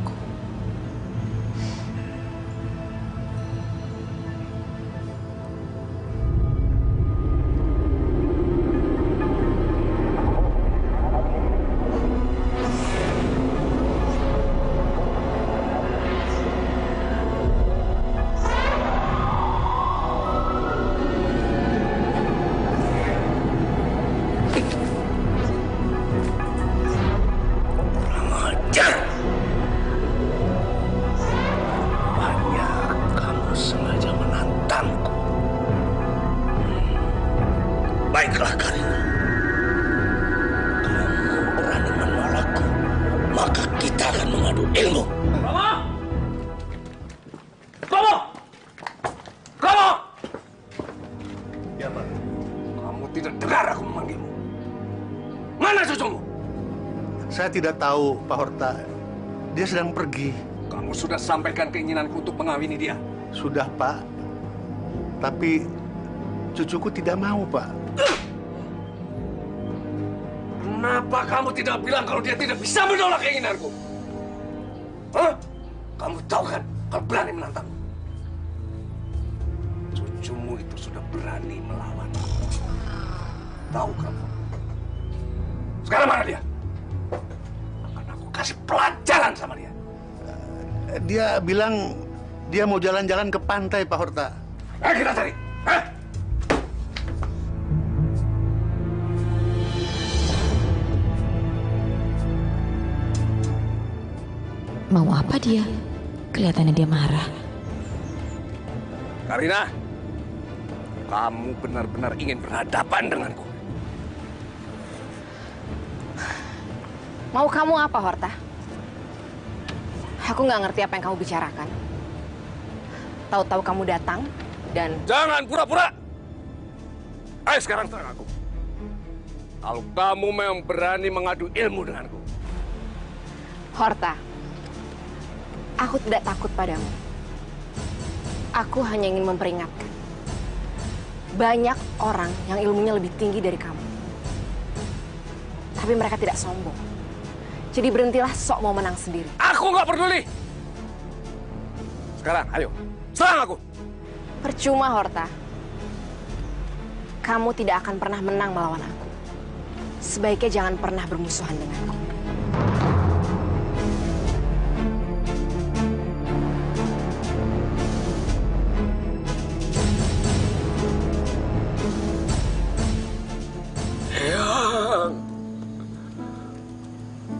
Baiklah, Karina. Kamu berani menolakku, maka kita akan mengadu ilmu. Romo! Romo! Romo! Ya, Pak. Kamu tidak dengar aku memanggilmu. Mana cucumu? Saya tidak tahu, Pak Horta. Dia sedang pergi. Kamu sudah sampaikan keinginanku untuk mengawini dia? Sudah, Pak. Tapi cucuku tidak mau, Pak. Kenapa kamu tidak bilang kalau dia tidak bisa menolak keinginanku? Hah? Kamu tahu kan, kalau berani menantangku. Cucumu itu sudah berani melawan. Tahu kamu? Sekarang mana dia? Akan aku kasih pelajaran sama dia. Dia bilang dia mau jalan-jalan ke pantai, Pak Horta. Ayo kita cari. Mau apa dia? Kelihatannya dia marah. Karina, kamu benar-benar ingin berhadapan denganku. Mau kamu apa, Horta? Aku nggak ngerti apa yang kamu bicarakan. Tahu-tahu kamu datang dan... Jangan pura-pura! Ayo sekarang serang aku. Kalau kamu memang berani mengadu ilmu denganku. Horta, aku tidak takut padamu. Aku hanya ingin memperingatkan. Banyak orang yang ilmunya lebih tinggi dari kamu. Tapi mereka tidak sombong. Jadi berhentilah sok mau menang sendiri. Aku nggak peduli. Sekarang, ayo, serang aku. Percuma, Horta. Kamu tidak akan pernah menang melawan aku. Sebaiknya jangan pernah bermusuhan denganku.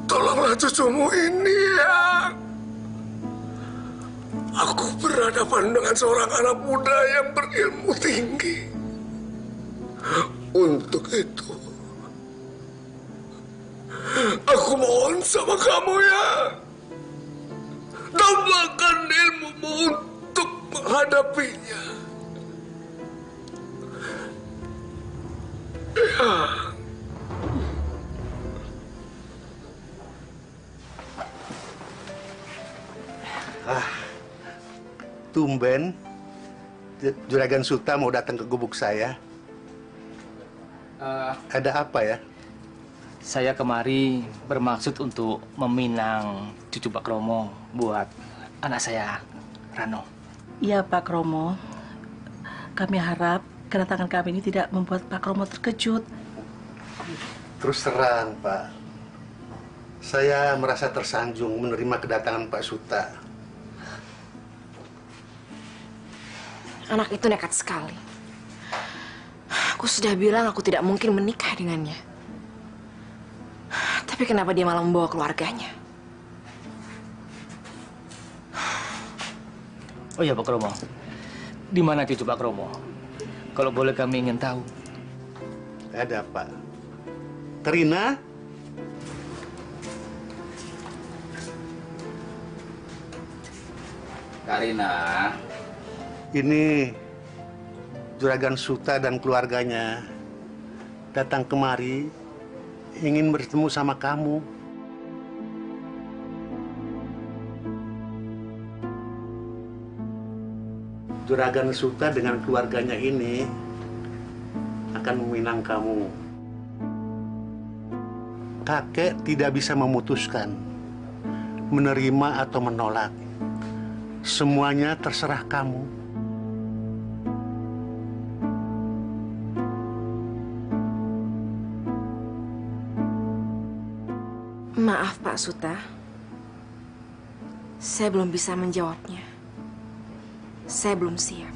Tolonglah cucumu ini, ya. Aku berhadapan dengan seorang anak muda yang berilmu tinggi. Untuk itu, aku mohon sama kamu, ya. Tambahkan ilmumu untuk menghadapinya. Ya. Tumben, Juragan Suta mau datang ke gubuk saya. Ada apa ya? Saya kemari bermaksud untuk meminang cucu Pak Kromo buat anak saya, Rano. Iya, Pak Kromo. Kami harap kedatangan kami ini tidak membuat Pak Kromo terkejut. Terus terang, Pak. Saya merasa tersanjung menerima kedatangan Pak Suta. Anak itu nekat sekali. Aku sudah bilang aku tidak mungkin menikah dengannya. Tapi kenapa dia malah membawa keluarganya? Oh iya, Pak Kromo. Di mana cucu Pak Kromo? Kalau boleh kami ingin tahu. Ada, Pak. Karina? Karina. Ini Juragan Suta dan keluarganya datang kemari ingin bertemu sama kamu. Juragan Suta dengan keluarganya ini akan meminang kamu. kakek tidak bisa memutuskan, menerima atau menolak. Semuanya terserah kamu. Maaf Pak Suta, saya belum bisa menjawabnya. Saya belum siap.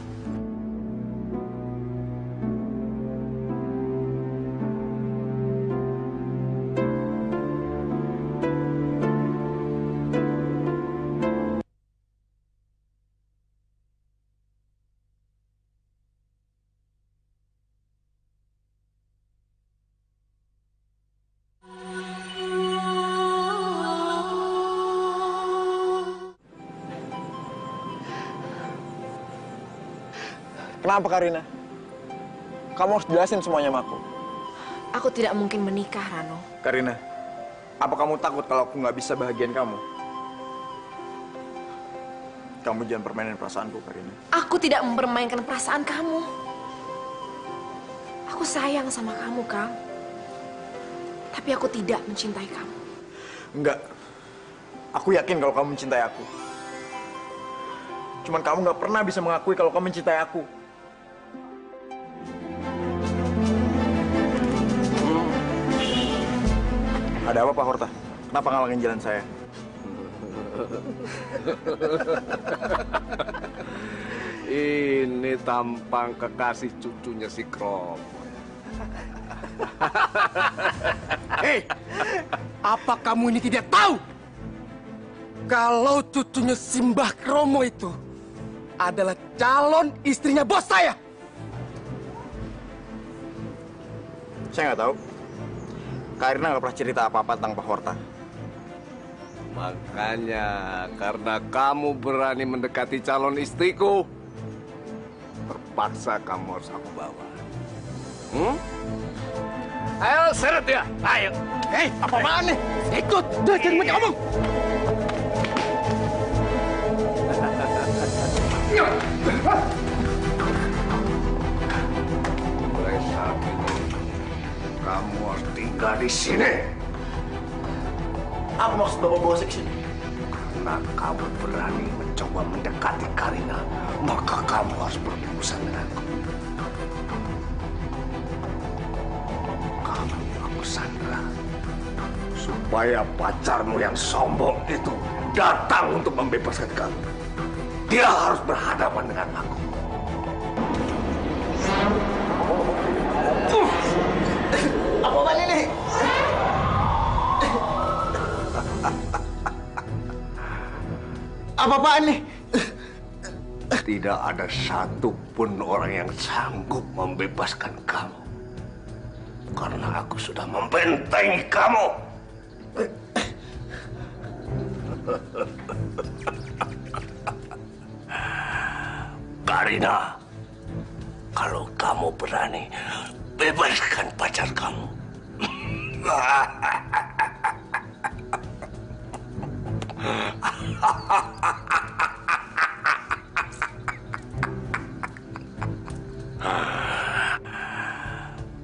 Kenapa, Karina? Kamu harus jelasin semuanya sama aku. Aku tidak mungkin menikah, Rano. Karina, apa kamu takut kalau aku nggak bisa bahagiain kamu? Kamu jangan permainin perasaanku, Karina. Aku tidak mempermainkan perasaan kamu. Aku sayang sama kamu, Kang. Tapi aku tidak mencintai kamu. Enggak. Aku yakin kalau kamu mencintai aku. Cuman kamu nggak pernah bisa mengakui kalau kamu mencintai aku. Ada apa, Pak Horta? Kenapa ngalangin jalan saya? Ini tampang kekasih cucunya si Kromo. Hei, apa kamu ini tidak tahu? Kalau cucunya Simbah Kromo itu adalah calon istrinya bos saya. Saya nggak tahu. Karina nggak pernah cerita apa-apa tentang Pak Horta. Makanya, karena kamu berani mendekati calon istriku, terpaksa kamu harus aku bawa. Ayo, seret dia. Ayo. Hei, apa-apaan nih? Ikut. Udah, jangan banyak ngomong. Mulai saat ini, kamu harus tinggal di sini. Apa maksud Bapak bawa saya ke sini? Karena kamu berani mencoba mendekati Karina, maka kamu harus berurusan denganku. Kamu aku sandra supaya pacarmu yang sombong itu datang untuk membebaskan kamu. Dia harus berhadapan dengan aku. Apa ini? Apa-apaan nih? Tidak ada satupun orang yang sanggup membebaskan kamu. Karena aku sudah membentengi kamu. Karina, kalau kamu berani, bebaskan pacar kamu.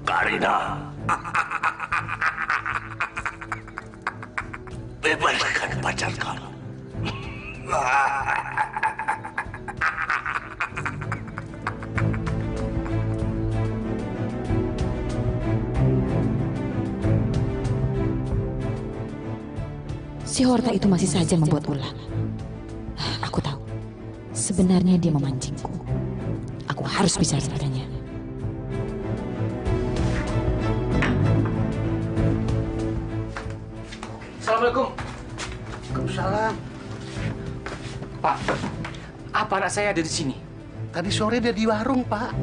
Karina, bebaskan pacar kamu. Si Horta itu masih saja membuat ulah. Aku tahu, sebenarnya dia memancingku. Aku harus bicara padanya. Assalamualaikum. Waalaikumsalam. Pak, apa anak saya ada di sini? Tadi sore dia di warung, Pak.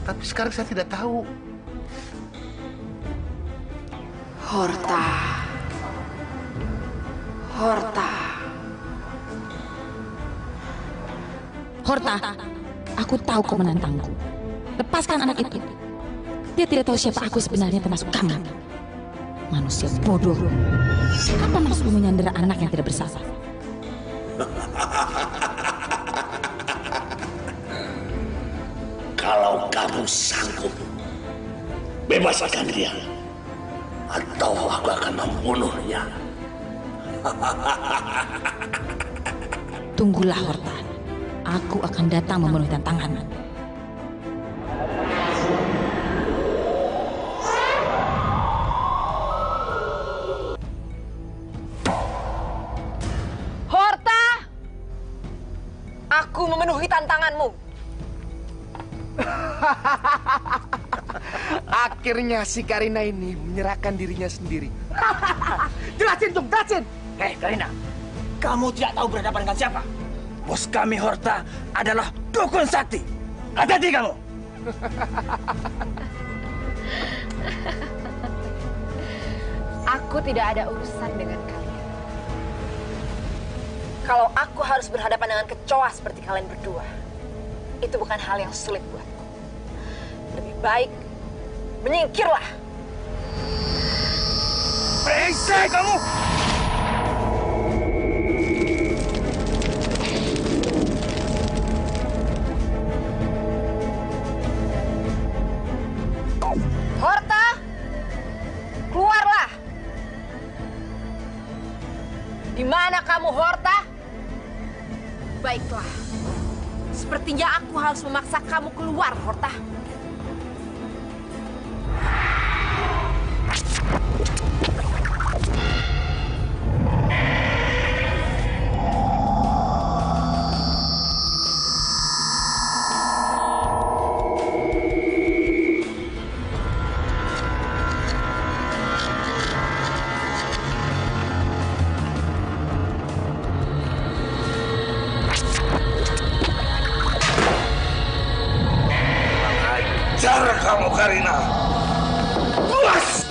Tapi sekarang saya tidak tahu. Horta. Horta. Horta, aku tahu kau menantangku. Lepaskan anak itu. Dia tidak tahu siapa aku sebenarnya, termasuk kamu. Manusia bodoh. Apa maksudmu menyandera anak yang tidak bersalah? Kalau kamu sanggup, bebaskan dia. atau aku akan membunuhnya. Tunggulah, Horta. Aku akan datang memenuhi tantanganmu. Horta! Aku memenuhi tantanganmu. Akhirnya si Karina ini menyerahkan dirinya sendiri. Jelasin, Tung, jelasin. Hei, Karina. Kamu tidak tahu berhadapan dengan siapa? Bos kami Horta adalah dukun sakti. Hati-hati kamu. Aku tidak ada urusan dengan kalian. Kalau aku harus berhadapan dengan kecoa seperti kalian berdua, itu bukan hal yang sulit buatku. Lebih baik menyingkirlah. Brengsek kamu! Horta, keluarlah. Di mana kamu, Horta? Baiklah. Sepertinya aku harus memaksa kamu keluar, Horta. Cara kamu, Karina. Puas!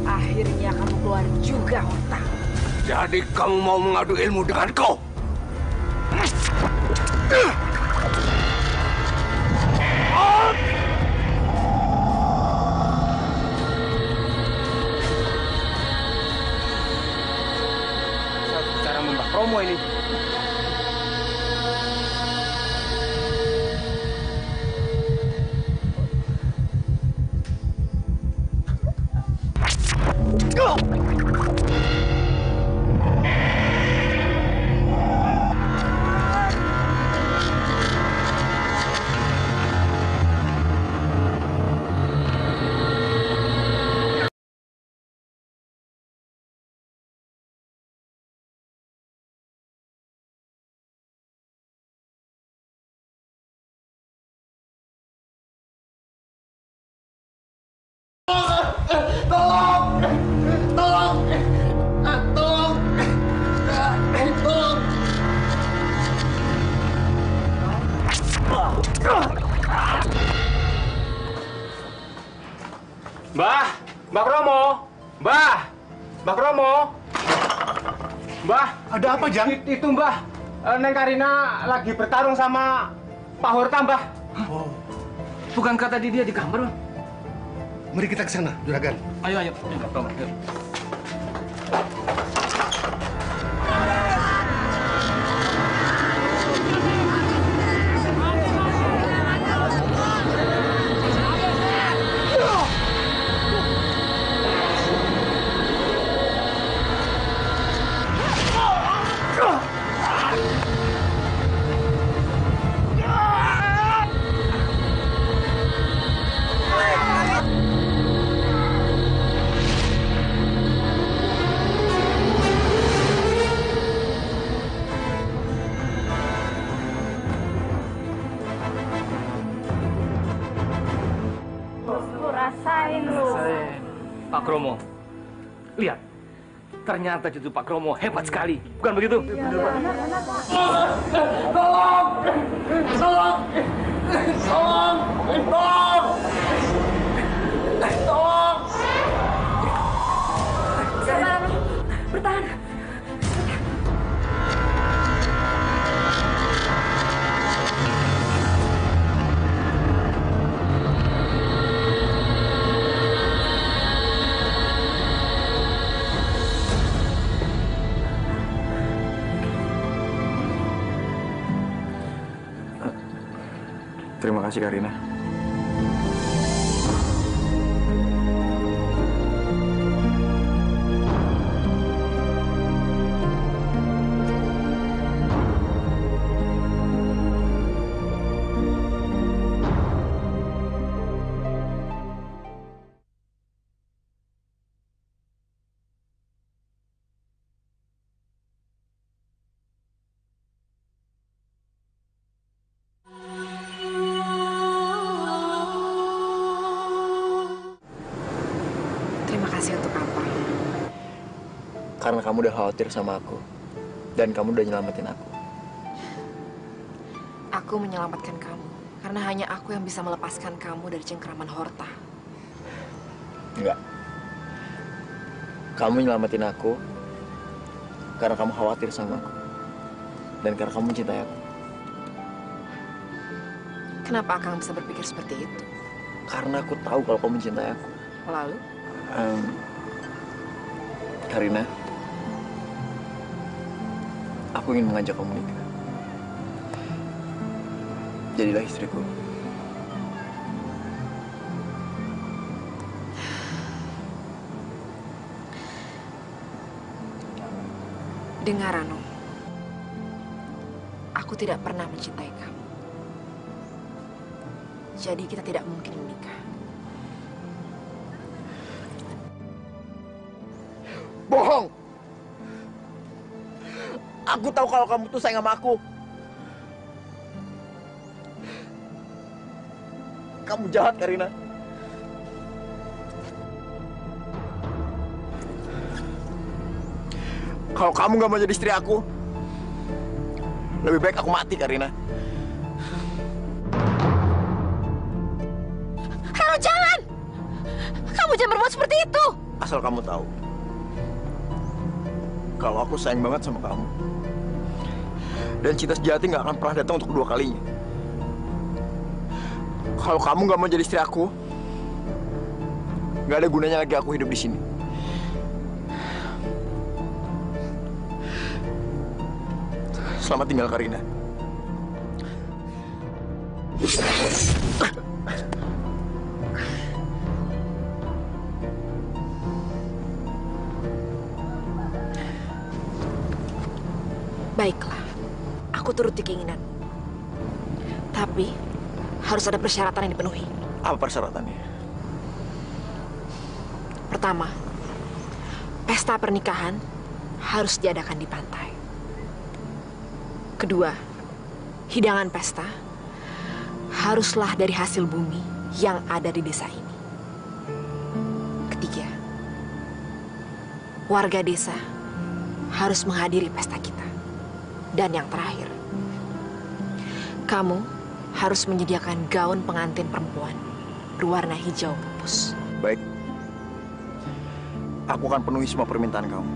Akhirnya kamu keluar juga, Horta. Jadi kamu mau mengadu ilmu denganku? Cara membah promo ini. Tolong! Tolong! Tolong! Tolong! Mbah! Mbah Kromo! Mbah! Mbah Kromo! Mbah! Ada apa, Jang? Itu, Mbah. Neng Karina lagi bertarung sama Pak Horta, Mbah. Oh. Bukankah tadi dia di kamar, Mbah? Mari kita ke sana, Juragan. Ayo, ayo. Mbah Kromo, ayo. Pak Kromo, lihat. Ternyata cucu Pak Kromo hebat sekali. Bukan begitu? Tolong! Tolong! Tolong! Tolong! Tolong! Sabar, bertahan. Terima kasih, Karina. Terima kasih untuk apa? Karena kamu udah khawatir sama aku. Dan kamu udah nyelamatin aku. Aku menyelamatkan kamu. Karena hanya aku yang bisa melepaskan kamu dari cengkeraman Horta. Enggak. Kamu nyelamatin aku karena kamu khawatir sama aku. Dan karena kamu mencintai aku. Kenapa Akang bisa berpikir seperti itu? Karena aku tahu kalau kamu mencintai aku. Lalu? Karina, aku ingin mengajak kamu nikah. Jadilah istriku. Dengar, Rano. Aku tidak pernah mencintai kamu. Jadi kita tidak mungkin menikah. Bohong! Aku tahu kalau kamu tuh sayang sama aku. Kamu jahat, Karina. Kalau kamu gak mau jadi istri aku, lebih baik aku mati, Karina. Rano, jangan! Kamu jangan berbuat seperti itu! Asal kamu tahu, kalau aku sayang banget sama kamu. Dan cinta sejati gak akan pernah datang untuk kedua kalinya. Kalau kamu gak mau jadi istri aku, gak ada gunanya lagi aku hidup di sini. Selamat tinggal, Karina. Baiklah, aku turuti keinginan. Tapi, harus ada persyaratan yang dipenuhi. Apa persyaratannya? Pertama, pesta pernikahan harus diadakan di pantai. Kedua, hidangan pesta haruslah dari hasil bumi yang ada di desa ini. Ketiga, warga desa harus menghadiri pesta kita. Dan yang terakhir, kamu harus menyediakan gaun pengantin perempuan berwarna hijau pupus. Baik. Aku akan penuhi semua permintaan kamu.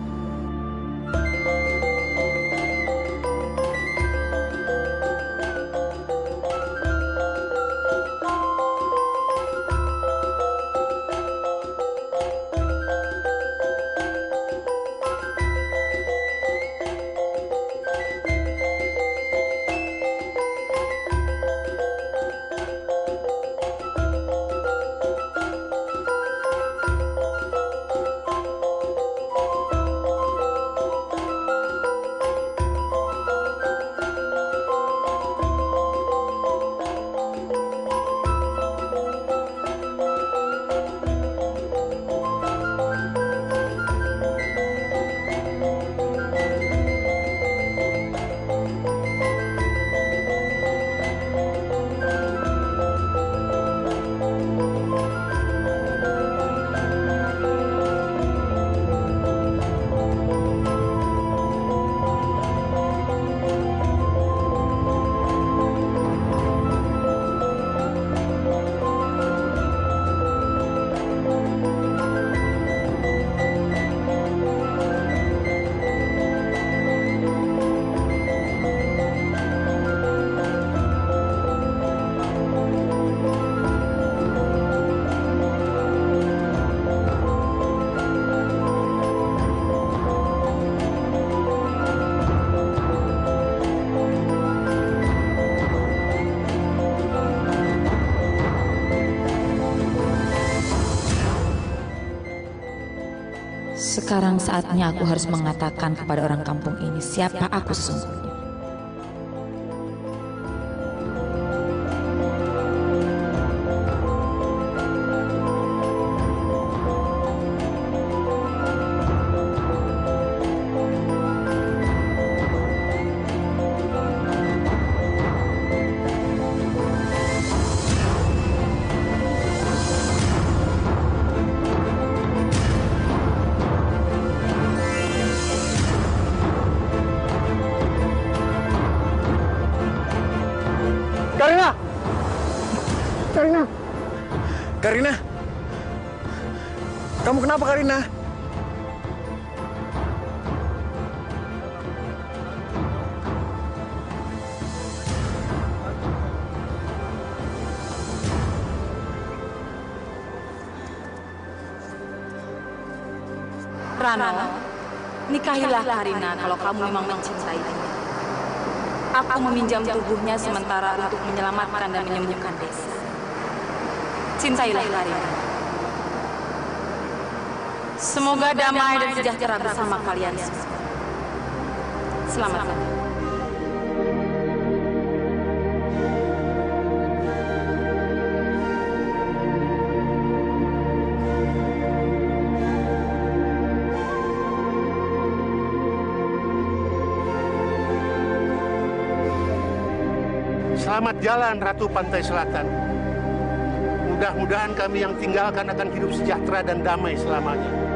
Sekarang saatnya aku harus mengatakan kepada orang kampung ini siapa aku sesungguhnya. Karina! Karina! Karina! Kamu kenapa, Karina? Rano, nikahilah Karina kalau kamu memang mencintai dia. Aku meminjam tubuhnya sementara untuk menyelamatkan dan menyembuhkan desa. Cintailah Karina. Semoga damai dan sejahtera bersama kalian semua. Selamat tinggal. Selamat jalan Ratu Pantai Selatan. Mudah-mudahan kami yang tinggalkan akan hidup sejahtera dan damai selamanya.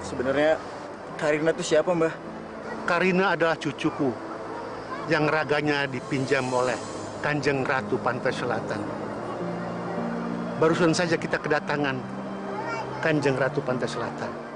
Sebenarnya Karina itu siapa, Mbah? Karina adalah cucuku yang raganya dipinjam oleh Kanjeng Ratu Pantai Selatan. Barusan saja kita kedatangan Kanjeng Ratu Pantai Selatan.